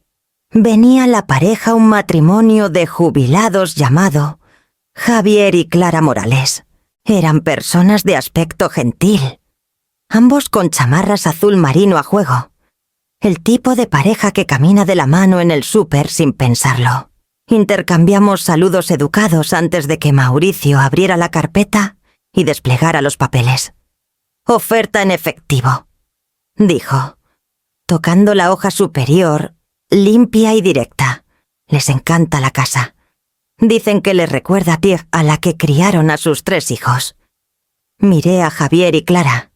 venía la pareja, un matrimonio de jubilados llamado Javier y Clara Morales. Eran personas de aspecto gentil, ambos con chamarras azul marino a juego. El tipo de pareja que camina de la mano en el súper sin pensarlo. Intercambiamos saludos educados antes de que Mauricio abriera la carpeta y desplegara los papeles. «Oferta en efectivo», dijo, tocando la hoja superior, limpia y directa. Les encanta la casa. Dicen que les recuerda a la que criaron a sus 3 hijos. Miré a Javier y Clara.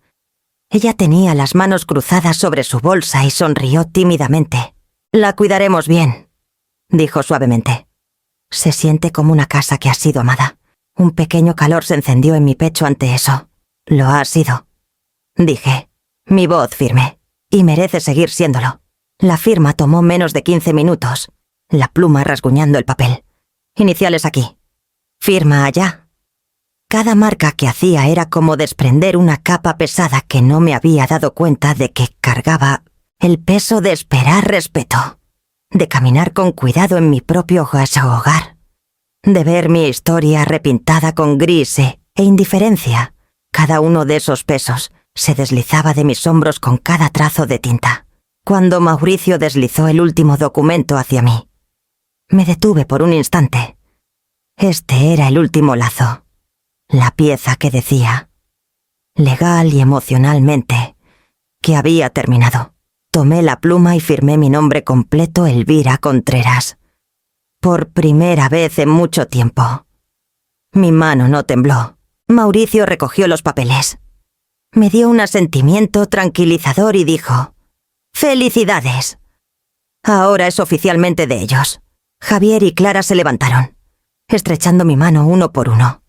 Ella tenía las manos cruzadas sobre su bolsa y sonrió tímidamente. «La cuidaremos bien», dijo suavemente. «Se siente como una casa que ha sido amada». Un pequeño calor se encendió en mi pecho ante eso. «Lo ha sido», dije, mi voz firme, «y merece seguir siéndolo». La firma tomó menos de 15 minutos, la pluma rasguñando el papel. «Iniciales aquí. Firma allá». Cada marca que hacía era como desprender una capa pesada que no me había dado cuenta de que cargaba el peso de esperar respeto, de caminar con cuidado en mi propio hogar, de ver mi historia repintada con gris e indiferencia. Cada uno de esos pesos se deslizaba de mis hombros con cada trazo de tinta. Cuando Mauricio deslizó el último documento hacia mí, me detuve por un instante. Este era el último lazo, la pieza que decía, legal y emocionalmente, que había terminado. Tomé la pluma y firmé mi nombre completo, Elvira Contreras. Por primera vez en mucho tiempo. Mi mano no tembló. Mauricio recogió los papeles. Me dio un asentimiento tranquilizador y dijo, «¡Felicidades! Ahora es oficialmente de ellos». Javier y Clara se levantaron, estrechando mi mano uno por uno.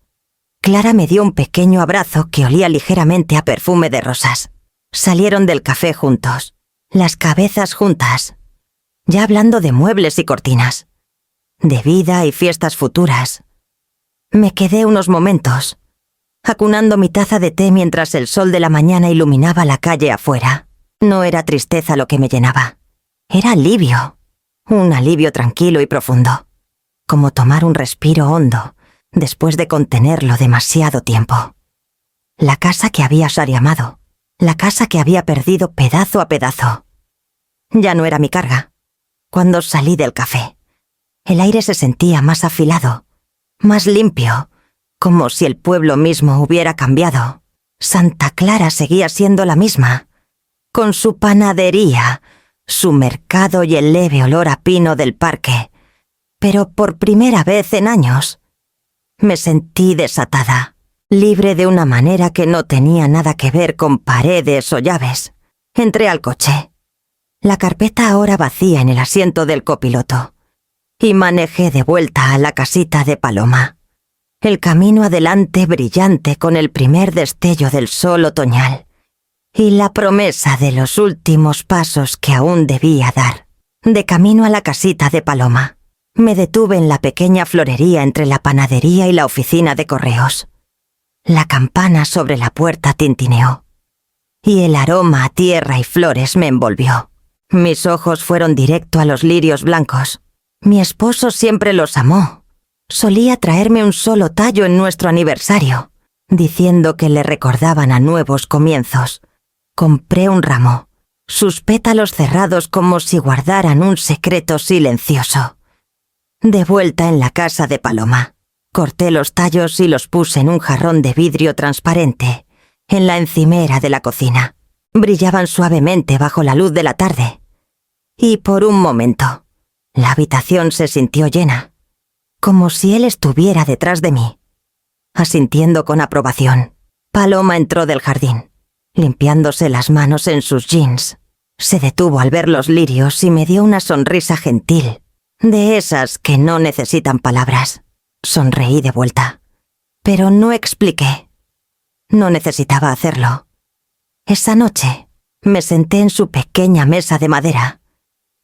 Clara me dio un pequeño abrazo que olía ligeramente a perfume de rosas. Salieron del café juntos, las cabezas juntas, ya hablando de muebles y cortinas, de vida y fiestas futuras. Me quedé unos momentos, acunando mi taza de té mientras el sol de la mañana iluminaba la calle afuera. No era tristeza lo que me llenaba, era alivio, un alivio tranquilo y profundo, como tomar un respiro hondo después de contenerlo demasiado tiempo. La casa que había amado, la casa que había perdido pedazo a pedazo. Ya no era mi carga. Cuando salí del café, el aire se sentía más afilado, más limpio, como si el pueblo mismo hubiera cambiado. Santa Clara seguía siendo la misma, con su panadería, su mercado y el leve olor a pino del parque. Pero por primera vez en años, me sentí desatada, libre de una manera que no tenía nada que ver con paredes o llaves. Entré al coche, la carpeta ahora vacía en el asiento del copiloto, y manejé de vuelta a la casita de Paloma. El camino adelante brillante con el primer destello del sol otoñal, y la promesa de los últimos pasos que aún debía dar. De camino a la casita de Paloma, Me detuve en la pequeña florería entre la panadería y la oficina de correos. La campana sobre la puerta tintineó, y el aroma a tierra y flores me envolvió. Mis ojos fueron directo a los lirios blancos. Mi esposo siempre los amó. Solía traerme un solo tallo en nuestro aniversario, diciendo que le recordaban a nuevos comienzos. Compré un ramo, sus pétalos cerrados como si guardaran un secreto silencioso. De vuelta en la casa de Paloma, corté los tallos y los puse en un jarrón de vidrio transparente, en la encimera de la cocina. Brillaban suavemente bajo la luz de la tarde. Y por un momento, la habitación se sintió llena, como si él estuviera detrás de mí. Asintiendo con aprobación, Paloma entró del jardín, limpiándose las manos en sus jeans. Se detuvo al ver los lirios y me dio una sonrisa gentil, de esas que no necesitan palabras. Sonreí de vuelta, pero no expliqué. No necesitaba hacerlo. Esa noche me senté en su pequeña mesa de madera,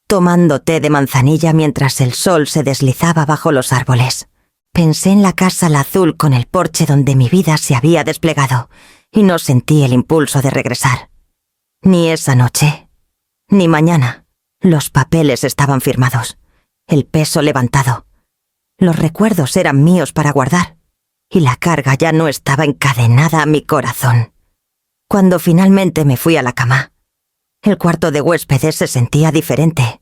tomando té de manzanilla mientras el sol se deslizaba bajo los árboles. Pensé en la casa al azul con el porche donde mi vida se había desplegado y no sentí el impulso de regresar. Ni esa noche, ni mañana. Los papeles estaban firmados, el peso levantado. Los recuerdos eran míos para guardar y la carga ya no estaba encadenada a mi corazón. Cuando finalmente me fui a la cama, el cuarto de huéspedes se sentía diferente.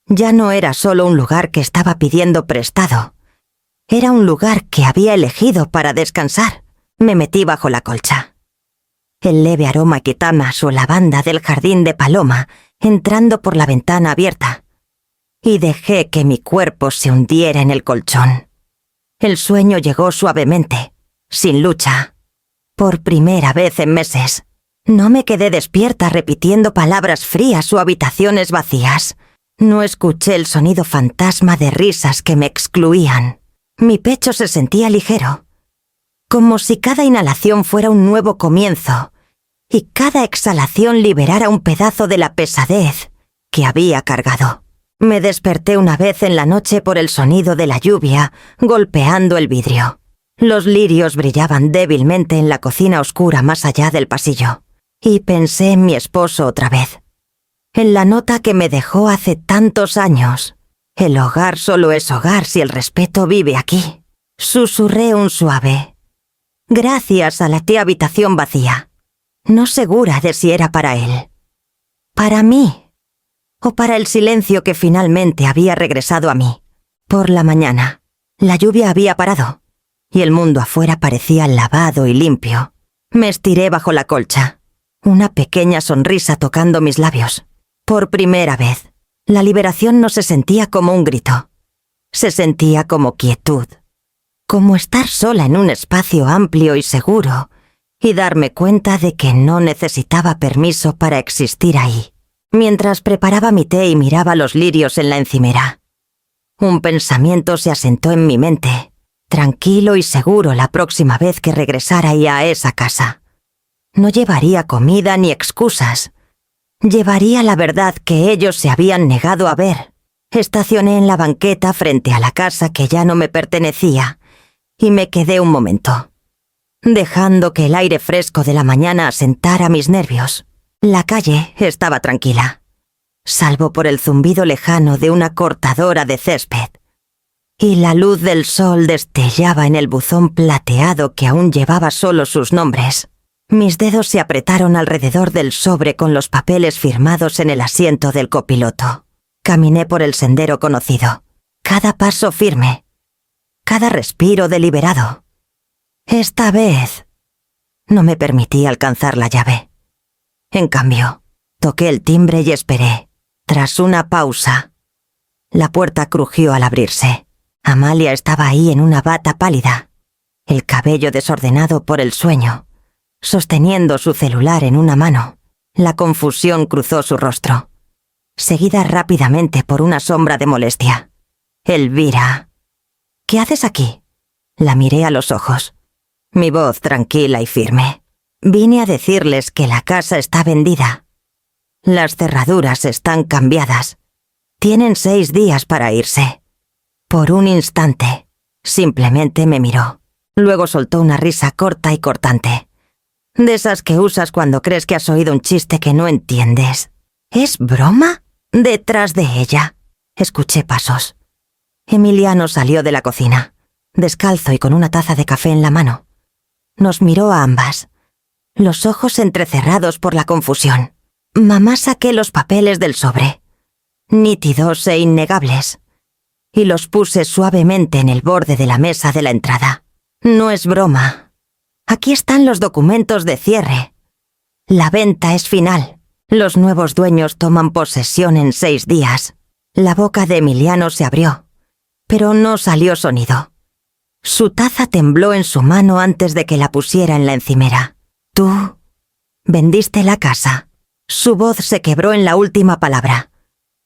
Ya no era solo un lugar que estaba pidiendo prestado. Era un lugar que había elegido para descansar. Me metí bajo la colcha. El leve aroma quitamas o lavanda del jardín de Paloma entrando por la ventana abierta. Y dejé que mi cuerpo se hundiera en el colchón. El sueño llegó suavemente, sin lucha. Por primera vez en meses. No me quedé despierta repitiendo palabras frías o habitaciones vacías. No escuché el sonido fantasma de risas que me excluían. Mi pecho se sentía ligero, como si cada inhalación fuera un nuevo comienzo y cada exhalación liberara un pedazo de la pesadez que había cargado. Me desperté una vez en la noche por el sonido de la lluvia golpeando el vidrio. Los lirios brillaban débilmente en la cocina oscura más allá del pasillo, y pensé en mi esposo otra vez, en la nota que me dejó hace tantos años. El hogar solo es hogar si el respeto vive aquí. Susurré un suave gracias a la habitación vacía, no segura de si era para él, para mí, o para el silencio que finalmente había regresado a mí. Por la mañana, la lluvia había parado, y el mundo afuera parecía lavado y limpio. Me estiré bajo la colcha, una pequeña sonrisa tocando mis labios. Por primera vez, la liberación no se sentía como un grito. Se sentía como quietud, como estar sola en un espacio amplio y seguro, y darme cuenta de que no necesitaba permiso para existir ahí. Mientras preparaba mi té y miraba los lirios en la encimera, un pensamiento se asentó en mi mente, tranquilo y seguro la próxima vez que regresara a esa casa. No llevaría comida ni excusas. Llevaría la verdad que ellos se habían negado a ver. Estacioné en la banqueta frente a la casa que ya no me pertenecía y me quedé un momento, dejando que el aire fresco de la mañana asentara mis nervios. La calle estaba tranquila, salvo por el zumbido lejano de una cortadora de césped, y la luz del sol destellaba en el buzón plateado que aún llevaba solo sus nombres. Mis dedos se apretaron alrededor del sobre con los papeles firmados en el asiento del copiloto. Caminé por el sendero conocido, cada paso firme, cada respiro deliberado. Esta vez no me permití alcanzar la llave. En cambio, toqué el timbre y esperé. Tras una pausa, la puerta crujió al abrirse. Amalia estaba ahí en una bata pálida, el cabello desordenado por el sueño, sosteniendo su celular en una mano. La confusión cruzó su rostro, seguida rápidamente por una sombra de molestia. «Elvira, ¿qué haces aquí?» La miré a los ojos, mi voz tranquila y firme. «Vine a decirles que la casa está vendida. Las cerraduras están cambiadas. Tienen 6 días para irse». Por un instante, simplemente me miró. Luego soltó una risa corta y cortante. De esas que usas cuando crees que has oído un chiste que no entiendes. ¿Es broma? Detrás de ella. Escuché pasos. Emiliano salió de la cocina, descalzo y con una taza de café en la mano. Nos miró a ambas, los ojos entrecerrados por la confusión. Mamá saqué los papeles del sobre, nítidos e innegables, y los puse suavemente en el borde de la mesa de la entrada. No es broma. Aquí están los documentos de cierre. La venta es final. Los nuevos dueños toman posesión en 6 días. La boca de Emiliano se abrió, pero no salió sonido. Su taza tembló en su mano antes de que la pusiera en la encimera. Tú vendiste la casa. Su voz se quebró en la última palabra,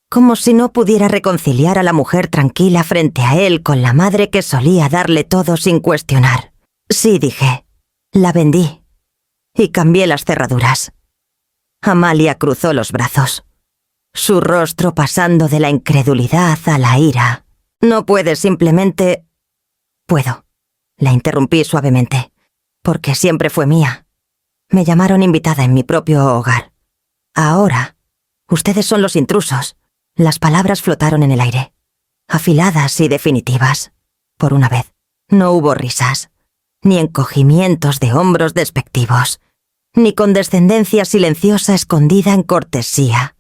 como si no pudiera reconciliar a la mujer tranquila frente a él con la madre que solía darle todo sin cuestionar. Sí, dije. La vendí. Y cambié las cerraduras. Amalia cruzó los brazos, su rostro pasando de la incredulidad a la ira. No puedes simplemente... Puedo. La interrumpí suavemente, porque siempre fue mía. Me llamaron invitada en mi propio hogar. Ahora, ustedes son los intrusos. Las palabras flotaron en el aire, afiladas y definitivas. Por una vez, no hubo risas, ni encogimientos de hombros despectivos, ni condescendencia silenciosa escondida en cortesía.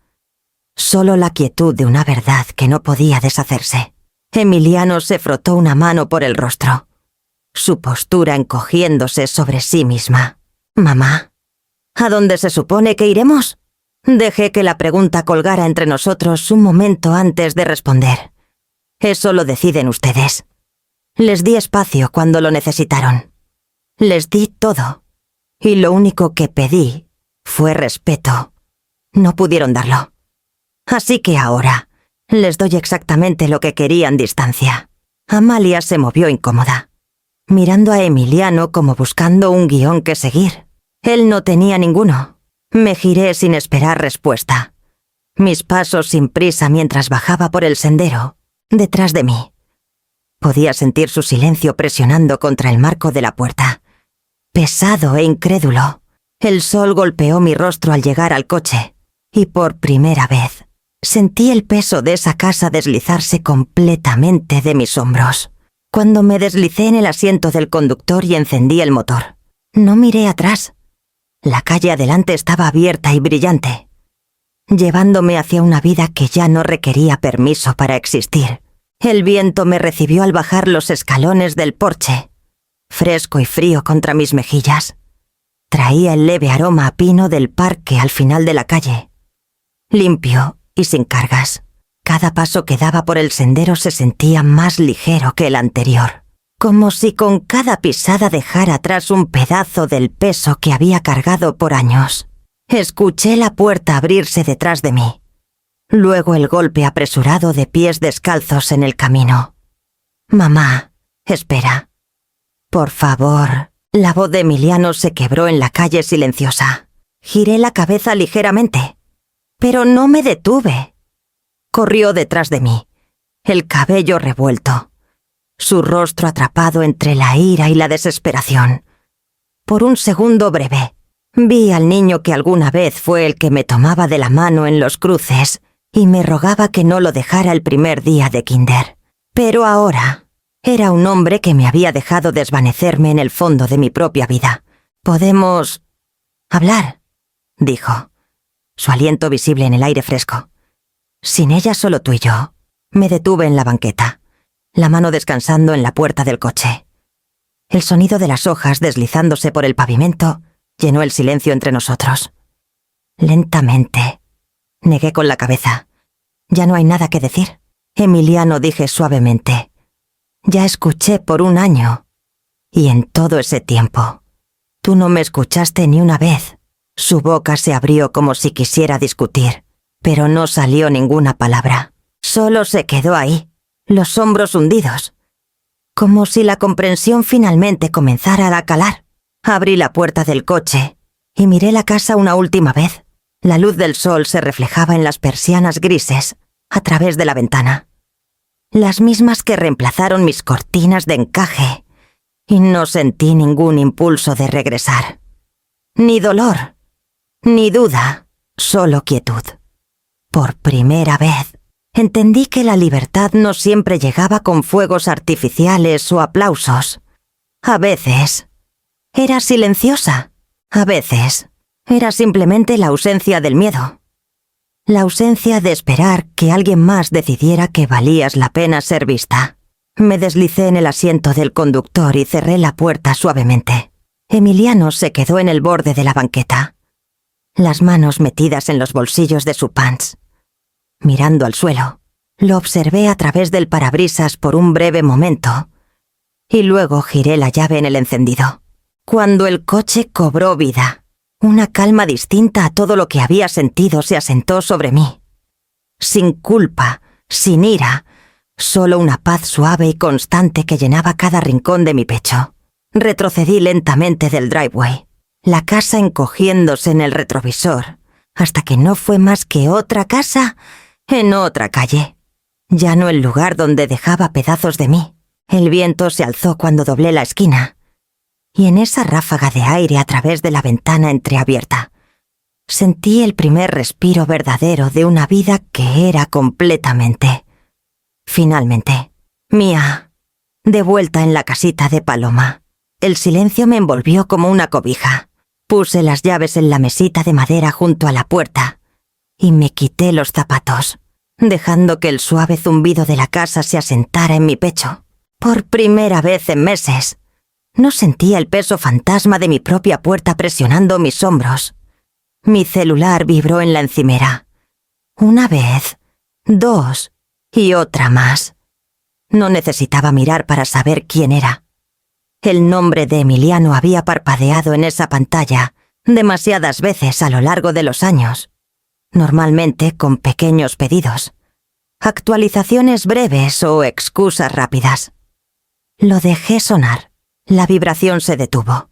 Solo la quietud de una verdad que no podía deshacerse. Emiliano se frotó una mano por el rostro, su postura encogiéndose sobre sí misma. «Mamá, ¿a dónde se supone que iremos?» Dejé que la pregunta colgara entre nosotros un momento antes de responder. Eso lo deciden ustedes. Les di espacio cuando lo necesitaron. Les di todo. Y lo único que pedí fue respeto. No pudieron darlo. Así que ahora les doy exactamente lo que querían: distancia. Amalia se movió incómoda, mirando a Emiliano como buscando un guión que seguir. Él no tenía ninguno. Me giré sin esperar respuesta. Mis pasos sin prisa mientras bajaba por el sendero, detrás de mí. Podía sentir su silencio presionando contra el marco de la puerta. Pesado e incrédulo. El sol golpeó mi rostro al llegar al coche, y por primera vez sentí el peso de esa casa deslizarse completamente de mis hombros. Cuando me deslicé en el asiento del conductor y encendí el motor, no miré atrás. La calle adelante estaba abierta y brillante, llevándome hacia una vida que ya no requería permiso para existir. El viento me recibió al bajar los escalones del porche, fresco y frío contra mis mejillas. Traía el leve aroma a pino del parque al final de la calle, limpio y sin cargas. Cada paso que daba por el sendero se sentía más ligero que el anterior, como si con cada pisada dejara atrás un pedazo del peso que había cargado por años. Escuché la puerta abrirse detrás de mí, luego el golpe apresurado de pies descalzos en el camino. «Mamá, espera. Por favor». La voz de Emiliano se quebró en la calle silenciosa. Giré la cabeza ligeramente, pero no me detuve. Corrió detrás de mí, el cabello revuelto, su rostro atrapado entre la ira y la desesperación. Por un segundo breve, vi al niño que alguna vez fue el que me tomaba de la mano en los cruces y me rogaba que no lo dejara el primer día de kinder. Pero ahora era un hombre que me había dejado desvanecerme en el fondo de mi propia vida. «¿Podemos hablar?», dijo, su aliento visible en el aire fresco. «Sin ella solo tú y yo». Me detuve en la banqueta, la mano descansando en la puerta del coche. El sonido de las hojas deslizándose por el pavimento llenó el silencio entre nosotros. Lentamente, negué con la cabeza. «¿Ya no hay nada que decir?». «Emiliano», dije suavemente, «ya escuché por 1 año. Y en todo ese tiempo, tú no me escuchaste ni una vez». Su boca se abrió como si quisiera discutir, pero no salió ninguna palabra. Solo se quedó ahí, los hombros hundidos, como si la comprensión finalmente comenzara a calar. Abrí la puerta del coche y miré la casa una última vez. La luz del sol se reflejaba en las persianas grises a través de la ventana. las mismas que reemplazaron mis cortinas de encaje, y no sentí ningún impulso de regresar. Ni dolor, ni duda, solo quietud. Por primera vez, entendí que la libertad no siempre llegaba con fuegos artificiales o aplausos. A veces era silenciosa, a veces era simplemente la ausencia del miedo. La ausencia de esperar que alguien más decidiera que valías la pena ser vista. Me deslicé en el asiento del conductor y cerré la puerta suavemente. Emiliano se quedó en el borde de la banqueta, las manos metidas en los bolsillos de su pants. Mirando al suelo, lo observé a través del parabrisas por un breve momento, y luego giré la llave en el encendido. Cuando el coche cobró vida, una calma distinta a todo lo que había sentido se asentó sobre mí. Sin culpa, sin ira, solo una paz suave y constante que llenaba cada rincón de mi pecho. Retrocedí lentamente del driveway, la casa encogiéndose en el retrovisor, hasta que no fue más que otra casa en otra calle. Ya no el lugar donde dejaba pedazos de mí. El viento se alzó cuando doblé la esquina, y en esa ráfaga de aire a través de la ventana entreabierta, sentí el primer respiro verdadero de una vida que era completamente, finalmente, mía. De vuelta en la casita de Paloma, el silencio me envolvió como una cobija. Puse las llaves en la mesita de madera junto a la puerta y me quité los zapatos, dejando que el suave zumbido de la casa se asentara en mi pecho. Por primera vez en meses, no sentía el peso fantasma de mi propia puerta presionando mis hombros. Mi celular vibró en la encimera. Una vez, dos y otra más. No necesitaba mirar para saber quién era. El nombre de Emiliano había parpadeado en esa pantalla demasiadas veces a lo largo de los años, normalmente con pequeños pedidos, actualizaciones breves o excusas rápidas. Lo dejé sonar. La vibración se detuvo.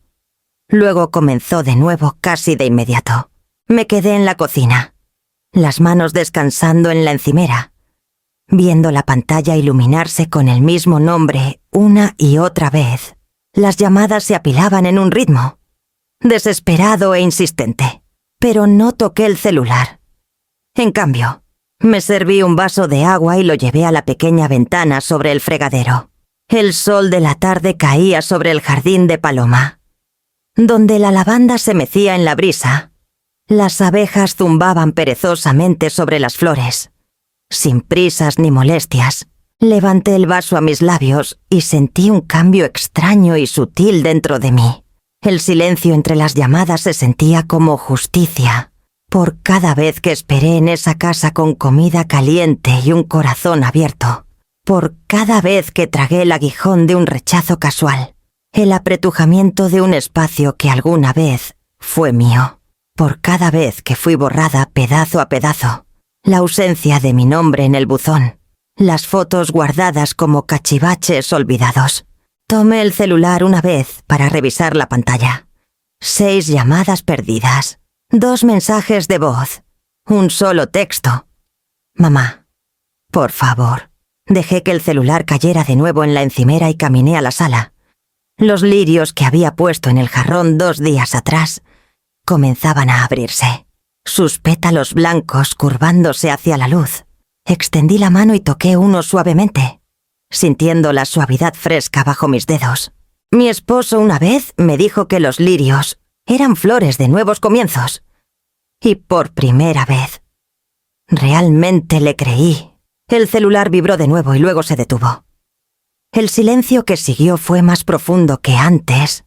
Luego comenzó de nuevo casi de inmediato. Me quedé en la cocina, las manos descansando en la encimera, viendo la pantalla iluminarse con el mismo nombre una y otra vez. Las llamadas se apilaban en un ritmo, desesperado e insistente, pero no toqué el celular. En cambio, me serví un vaso de agua y lo llevé a la pequeña ventana sobre el fregadero. El sol de la tarde caía sobre el jardín de Paloma, donde la lavanda se mecía en la brisa. Las abejas zumbaban perezosamente sobre las flores. Sin prisas ni molestias, levanté el vaso a mis labios y sentí un cambio extraño y sutil dentro de mí. El silencio entre las llamadas se sentía como justicia, por cada vez que esperé en esa casa con comida caliente y un corazón abierto. Por cada vez que tragué el aguijón de un rechazo casual, el apretujamiento de un espacio que alguna vez fue mío. Por cada vez que fui borrada pedazo a pedazo, la ausencia de mi nombre en el buzón, las fotos guardadas como cachivaches olvidados. Tomé el celular una vez para revisar la pantalla. 6 llamadas perdidas, 2 mensajes de voz, un solo texto. Mamá, por favor. Dejé que el celular cayera de nuevo en la encimera y caminé a la sala. Los lirios que había puesto en el jarrón 2 días atrás comenzaban a abrirse, sus pétalos blancos curvándose hacia la luz. Extendí la mano y toqué uno suavemente, sintiendo la suavidad fresca bajo mis dedos. Mi esposo una vez me dijo que los lirios eran flores de nuevos comienzos. Y por primera vez, realmente le creí. El celular vibró de nuevo y luego se detuvo. El silencio que siguió fue más profundo que antes,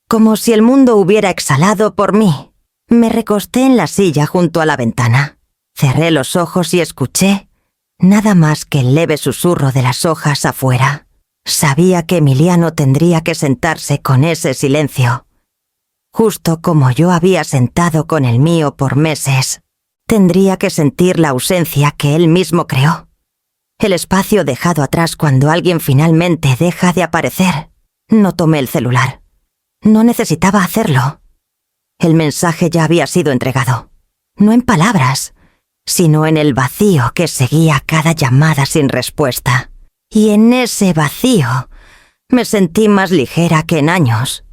como si el mundo hubiera exhalado por mí. Me recosté en la silla junto a la ventana. Cerré los ojos y escuché nada más que el leve susurro de las hojas afuera. Sabía que Emiliano tendría que sentarse con ese silencio, justo como yo había sentado con el mío por meses. Tendría que sentir la ausencia que él mismo creó. El espacio dejado atrás cuando alguien finalmente deja de aparecer. No tomé el celular. No necesitaba hacerlo. El mensaje ya había sido entregado. No en palabras, sino en el vacío que seguía cada llamada sin respuesta. Y en ese vacío me sentí más ligera que en años,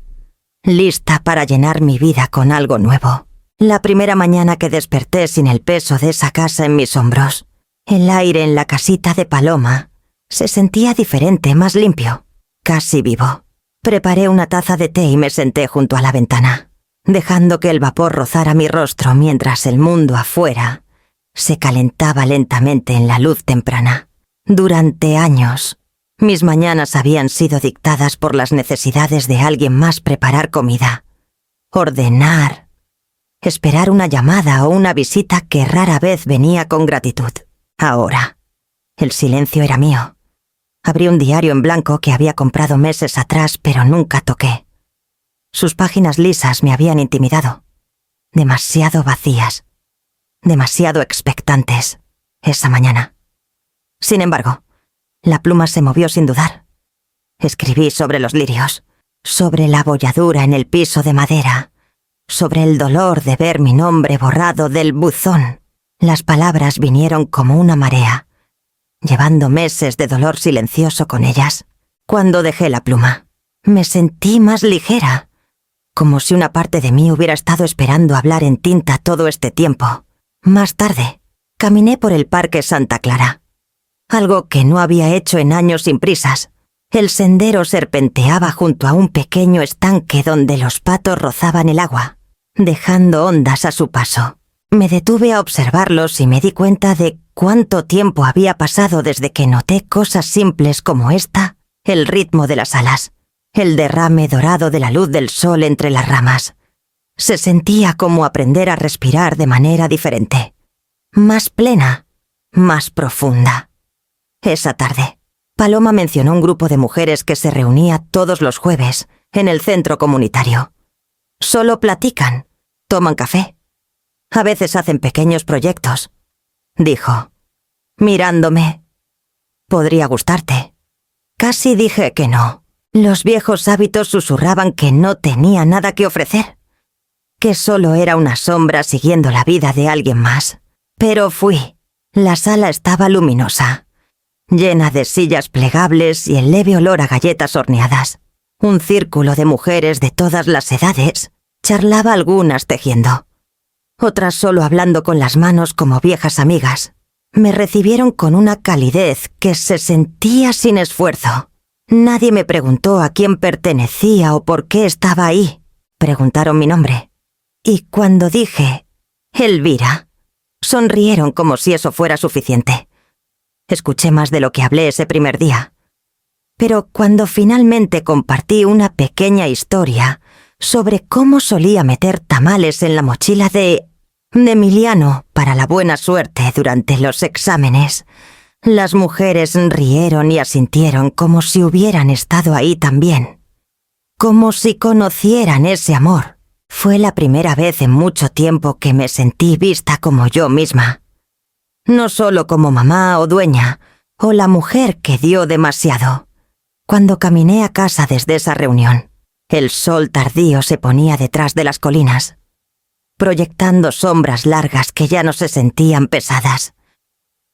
lista para llenar mi vida con algo nuevo. La primera mañana que desperté sin el peso de esa casa en mis hombros, el aire en la casita de Paloma se sentía diferente, más limpio, casi vivo. Preparé una taza de té y me senté junto a la ventana, dejando que el vapor rozara mi rostro mientras el mundo afuera se calentaba lentamente en la luz temprana. Durante años, mis mañanas habían sido dictadas por las necesidades de alguien más: preparar comida, ordenar, esperar una llamada o una visita que rara vez venía con gratitud. Ahora, el silencio era mío. Abrí un diario en blanco que había comprado meses atrás, pero nunca toqué. Sus páginas lisas me habían intimidado. Demasiado vacías, demasiado expectantes, esa mañana. Sin embargo, la pluma se movió sin dudar. Escribí sobre los lirios, sobre la abolladura en el piso de madera, sobre el dolor de ver mi nombre borrado del buzón. Las palabras vinieron como una marea, llevando meses de dolor silencioso con ellas. Cuando dejé la pluma, me sentí más ligera, como si una parte de mí hubiera estado esperando hablar en tinta todo este tiempo. Más tarde, caminé por el Parque Santa Clara, algo que no había hecho en años sin prisas. El sendero serpenteaba junto a un pequeño estanque donde los patos rozaban el agua, dejando ondas a su paso. Me detuve a observarlos y me di cuenta de cuánto tiempo había pasado desde que noté cosas simples como esta: el ritmo de las alas, el derrame dorado de la luz del sol entre las ramas. Se sentía como aprender a respirar de manera diferente, más plena, más profunda. Esa tarde, Paloma mencionó un grupo de mujeres que se reunía todos los jueves en el centro comunitario. Solo platican, toman café. A veces hacen pequeños proyectos, dijo, mirándome. Podría gustarte. Casi dije que no. Los viejos hábitos susurraban que no tenía nada que ofrecer, que solo era una sombra siguiendo la vida de alguien más. Pero fui. La sala estaba luminosa, llena de sillas plegables y el leve olor a galletas horneadas. Un círculo de mujeres de todas las edades charlaba, algunas tejiendo, otras solo hablando con las manos como viejas amigas. Me recibieron con una calidez que se sentía sin esfuerzo. Nadie me preguntó a quién pertenecía o por qué estaba ahí. Preguntaron mi nombre. Y cuando dije Elvira, sonrieron como si eso fuera suficiente. Escuché más de lo que hablé ese primer día. Pero cuando finalmente compartí una pequeña historia sobre cómo solía meter tamales en la mochila de Emiliano para la buena suerte durante los exámenes, las mujeres rieron y asintieron como si hubieran estado ahí también, como si conocieran ese amor. Fue la primera vez en mucho tiempo que me sentí vista como yo misma, no solo como mamá o dueña, o la mujer que dio demasiado. Cuando caminé a casa desde esa reunión, el sol tardío se ponía detrás de las colinas, proyectando sombras largas que ya no se sentían pesadas.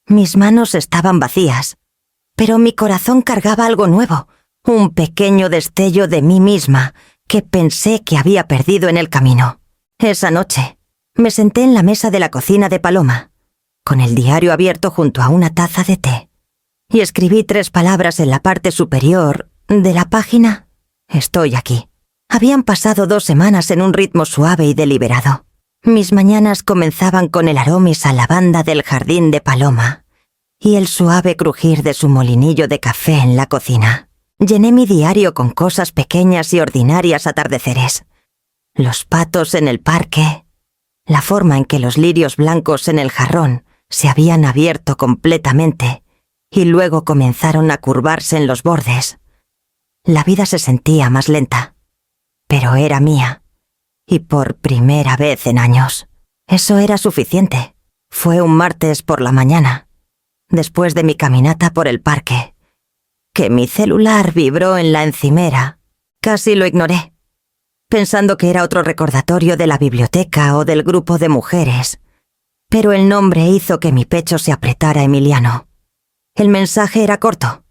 Mis manos estaban vacías, pero mi corazón cargaba algo nuevo, un pequeño destello de mí misma que pensé que había perdido en el camino. Esa noche, me senté en la mesa de la cocina de Paloma, con el diario abierto junto a una taza de té, y escribí 3 palabras en la parte superior de la página: estoy aquí. Habían pasado 2 semanas en un ritmo suave y deliberado. Mis mañanas comenzaban con el aromis a lavanda del jardín de Paloma y el suave crujir de su molinillo de café en la cocina. Llené mi diario con cosas pequeñas y ordinarias: atardeceres, los patos en el parque, la forma en que los lirios blancos en el jarrón se habían abierto completamente y luego comenzaron a curvarse en los bordes. La vida se sentía más lenta, pero era mía, y por primera vez en años. Eso era suficiente. Fue un martes por la mañana, después de mi caminata por el parque, que mi celular vibró en la encimera. Casi lo ignoré, pensando que era otro recordatorio de la biblioteca o del grupo de mujeres, pero el nombre hizo que mi pecho se apretara. Emiliano. El mensaje era corto: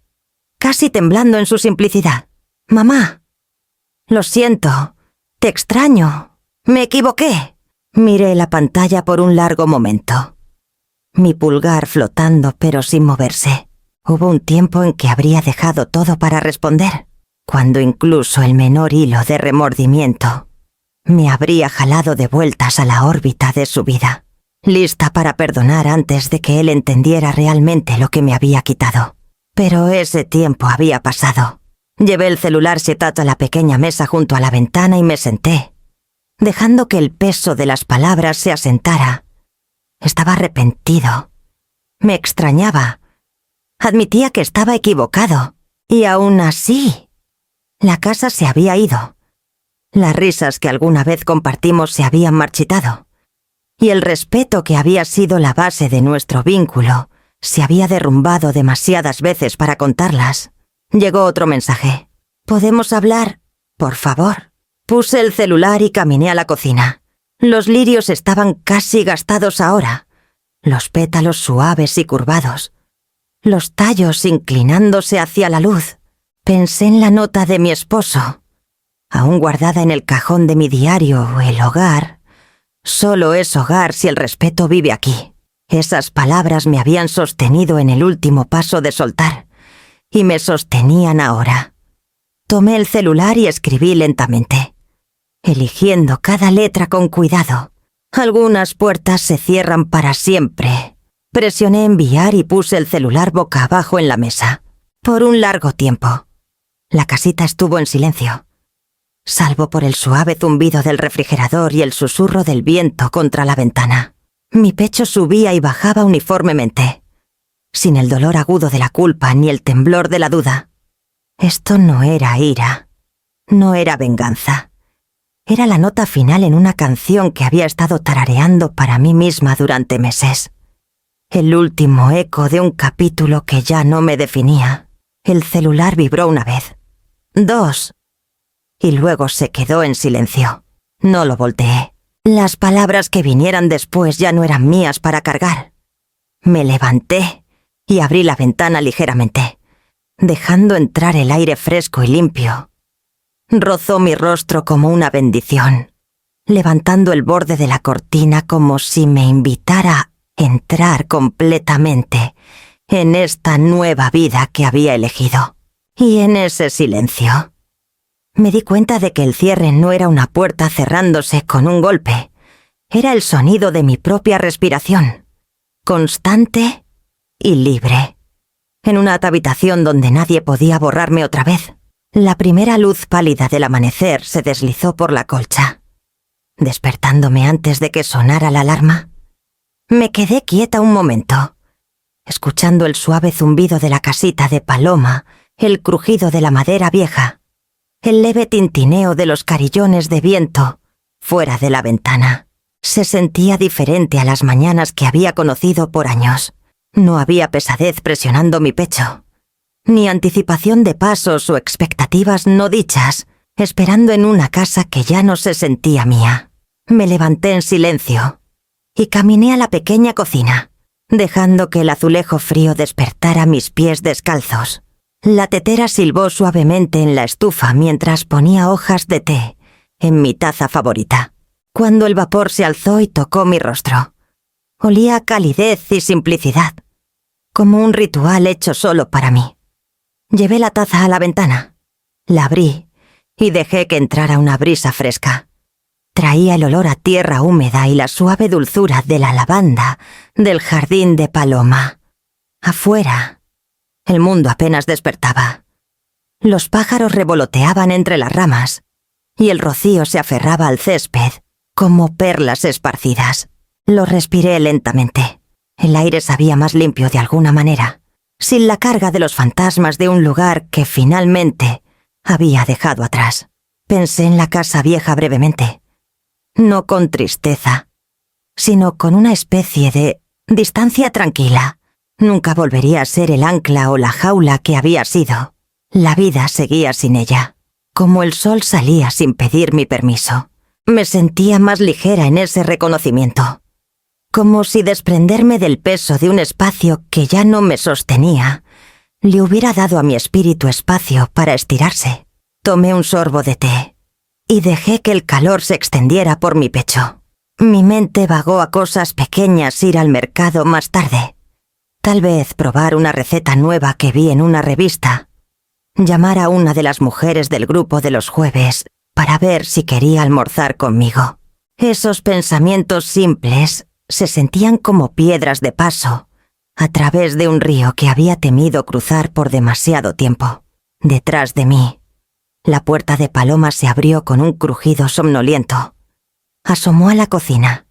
casi temblando en su simplicidad. «Mamá, lo siento, te extraño, me equivoqué». Miré la pantalla por un largo momento. Mi pulgar flotando pero sin moverse. Hubo un tiempo en que habría dejado todo para responder, cuando incluso el menor hilo de remordimiento me habría jalado de vueltas a la órbita de su vida, lista para perdonar antes de que él entendiera realmente lo que me había quitado. Pero ese tiempo había pasado. Llevé el celular setado a la pequeña mesa junto a la ventana y me senté, dejando que el peso de las palabras se asentara. Estaba arrepentido. Me extrañaba. Admitía que estaba equivocado. Y aún así, la casa se había ido. Las risas que alguna vez compartimos se habían marchitado. Y el respeto que había sido la base de nuestro vínculo se había derrumbado demasiadas veces para contarlas. Llegó otro mensaje. «¿Podemos hablar? Por favor». Puse el celular y caminé a la cocina. Los lirios estaban casi gastados ahora, los pétalos suaves y curvados, los tallos inclinándose hacia la luz. Pensé en la nota de mi esposo, aún guardada en el cajón de mi diario. El hogar solo es hogar si el respeto vive aquí. Esas palabras me habían sostenido en el último paso de soltar, y me sostenían ahora. Tomé el celular y escribí lentamente, eligiendo cada letra con cuidado. Algunas puertas se cierran para siempre. Presioné enviar y puse el celular boca abajo en la mesa. Por un largo tiempo, la casita estuvo en silencio, salvo por el suave zumbido del refrigerador y el susurro del viento contra la ventana. Mi pecho subía y bajaba uniformemente, sin el dolor agudo de la culpa ni el temblor de la duda. Esto no era ira, no era venganza. Era la nota final en una canción que había estado tarareando para mí misma durante meses. El último eco de un capítulo que ya no me definía. El celular vibró una vez, dos, y luego se quedó en silencio. No lo volteé. Las palabras que vinieran después ya no eran mías para cargar. Me levanté y abrí la ventana ligeramente, dejando entrar el aire fresco y limpio. Rozó mi rostro como una bendición, levantando el borde de la cortina como si me invitara a entrar completamente en esta nueva vida que había elegido. Y en ese silencio, me di cuenta de que el cierre no era una puerta cerrándose con un golpe. Era el sonido de mi propia respiración, constante y libre. En una habitación donde nadie podía borrarme otra vez. La primera luz pálida del amanecer se deslizó por la colcha, despertándome antes de que sonara la alarma. Me quedé quieta un momento, escuchando el suave zumbido de la casita de paloma, el crujido de la madera vieja, el leve tintineo de los carillones de viento fuera de la ventana. Se sentía diferente a las mañanas que había conocido por años. No había pesadez presionando mi pecho, ni anticipación de pasos o expectativas no dichas, esperando en una casa que ya no se sentía mía. Me levanté en silencio y caminé a la pequeña cocina, dejando que el azulejo frío despertara mis pies descalzos. La tetera silbó suavemente en la estufa mientras ponía hojas de té en mi taza favorita. Cuando el vapor se alzó y tocó mi rostro, olía a calidez y simplicidad, como un ritual hecho solo para mí. Llevé la taza a la ventana, la abrí y dejé que entrara una brisa fresca. Traía el olor a tierra húmeda y la suave dulzura de la lavanda del jardín de paloma. Afuera, el mundo apenas despertaba. Los pájaros revoloteaban entre las ramas y el rocío se aferraba al césped como perlas esparcidas. Lo respiré lentamente. El aire sabía más limpio de alguna manera, sin la carga de los fantasmas de un lugar que finalmente había dejado atrás. Pensé en la casa vieja brevemente, no con tristeza, sino con una especie de distancia tranquila. Nunca volvería a ser el ancla o la jaula que había sido. La vida seguía sin ella, como el sol salía sin pedir mi permiso. Me sentía más ligera en ese reconocimiento, como si desprenderme del peso de un espacio que ya no me sostenía Le hubiera dado a mi espíritu espacio para estirarse. Tomé un sorbo de té y dejé que el calor se extendiera por mi pecho. Mi mente vagó a cosas pequeñas, ir al mercado más tarde. Tal vez probar una receta nueva que vi en una revista. Llamar a una de las mujeres del grupo de los jueves para ver si quería almorzar conmigo. Esos pensamientos simples se sentían como piedras de paso a través de un río que había temido cruzar por demasiado tiempo. Detrás de mí, la puerta de Paloma se abrió con un crujido somnoliento. Asomó a la cocina,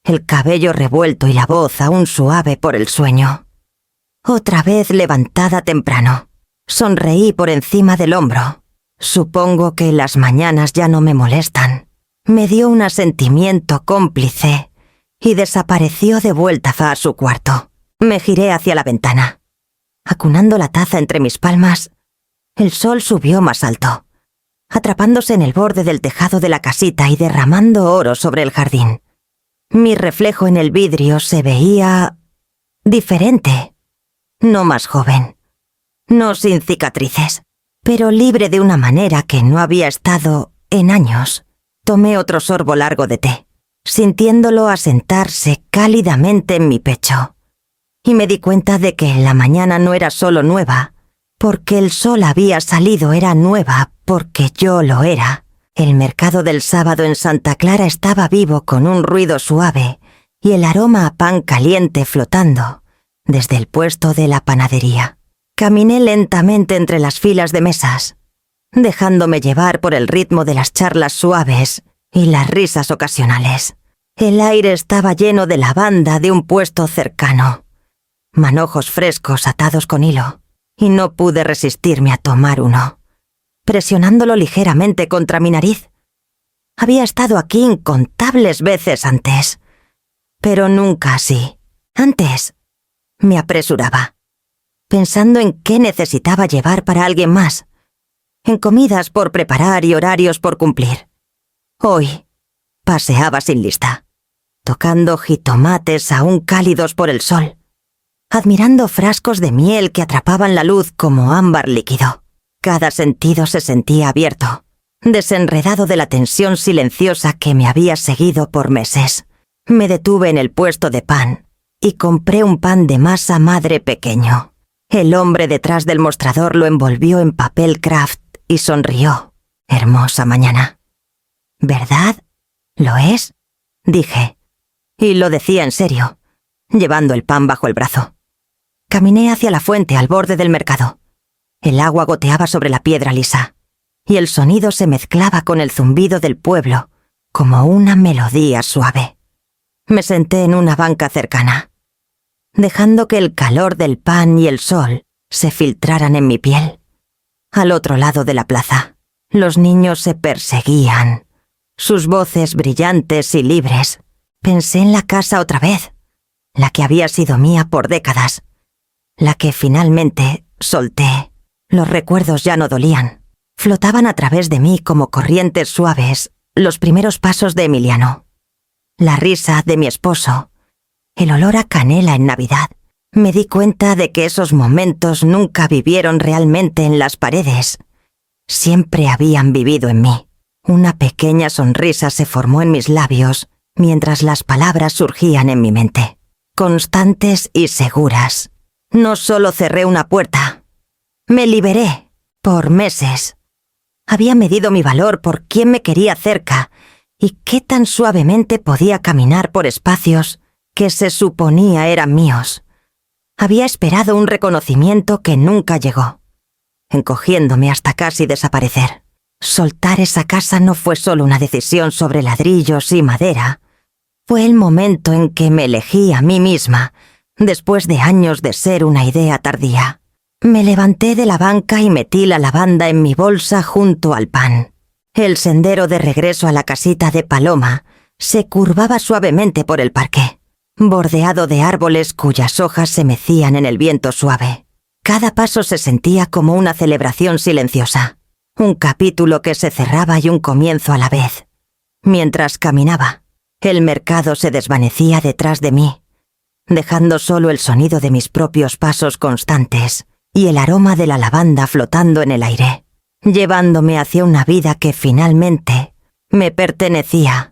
el cabello revuelto y la voz aún suave por el sueño. Otra vez levantada temprano, sonreí por encima del hombro. Supongo que las mañanas ya no me molestan. Me dio un asentimiento cómplice y desapareció de vuelta a su cuarto. Me giré hacia la ventana. Acunando la taza entre mis palmas, el sol subió más alto, atrapándose en el borde del tejado de la casita y derramando oro sobre el jardín. Mi reflejo en el vidrio se veía diferente, no más joven, no sin cicatrices, pero libre de una manera que no había estado en años. Tomé otro sorbo largo de té, sintiéndolo asentarse cálidamente en mi pecho, y me di cuenta de que la mañana no era solo nueva, porque el sol había salido, era nueva porque yo lo era. El mercado del sábado en Santa Clara estaba vivo con un ruido suave y el aroma a pan caliente flotando desde el puesto de la panadería. Caminé lentamente entre las filas de mesas, dejándome llevar por el ritmo de las charlas suaves y las risas ocasionales. El aire estaba lleno de lavanda de un puesto cercano, manojos frescos atados con hilo, y no pude resistirme a tomar uno, presionándolo ligeramente contra mi nariz. Había estado aquí incontables veces antes, pero nunca así. Antes me apresuraba, pensando en qué necesitaba llevar para alguien más, en comidas por preparar y horarios por cumplir. Hoy paseaba sin lista, tocando jitomates aún cálidos por el sol, admirando frascos de miel que atrapaban la luz como ámbar líquido. Cada sentido se sentía abierto, desenredado de la tensión silenciosa que me había seguido por meses. Me detuve en el puesto de pan y compré un pan de masa madre pequeño. El hombre detrás del mostrador lo envolvió en papel craft y sonrió. Hermosa mañana. ¿Verdad? ¿Lo es? Dije. Y lo decía en serio, llevando el pan bajo el brazo. Caminé hacia la fuente al borde del mercado. El agua goteaba sobre la piedra lisa, y el sonido se mezclaba con el zumbido del pueblo, como una melodía suave. Me senté en una banca cercana, dejando que el calor del pan y el sol se filtraran en mi piel. Al otro lado de la plaza, los niños se perseguían, sus voces brillantes y libres. Pensé en la casa otra vez, la que había sido mía por décadas, la que finalmente solté. Los recuerdos ya no dolían. Flotaban a través de mí como corrientes suaves los primeros pasos de Emiliano, la risa de mi esposo, el olor a canela en Navidad. Me di cuenta de que esos momentos nunca vivieron realmente en las paredes. Siempre habían vivido en mí. Una pequeña sonrisa se formó en mis labios mientras las palabras surgían en mi mente, constantes y seguras. No solo cerré una puerta, me liberé por meses. Había medido mi valor por quién me quería cerca y qué tan suavemente podía caminar por espacios que se suponía eran míos. Había esperado un reconocimiento que nunca llegó, encogiéndome hasta casi desaparecer. Soltar esa casa no fue solo una decisión sobre ladrillos y madera. Fue el momento en que me elegí a mí misma, después de años de ser una idea tardía. Me levanté de la banca y metí la lavanda en mi bolsa junto al pan. El sendero de regreso a la casita de Paloma se curvaba suavemente por el parque, bordeado de árboles cuyas hojas se mecían en el viento suave. Cada paso se sentía como una celebración silenciosa, un capítulo que se cerraba y un comienzo a la vez. Mientras caminaba, el mercado se desvanecía detrás de mí, dejando solo el sonido de mis propios pasos constantes y el aroma de la lavanda flotando en el aire, llevándome hacia una vida que finalmente me pertenecía.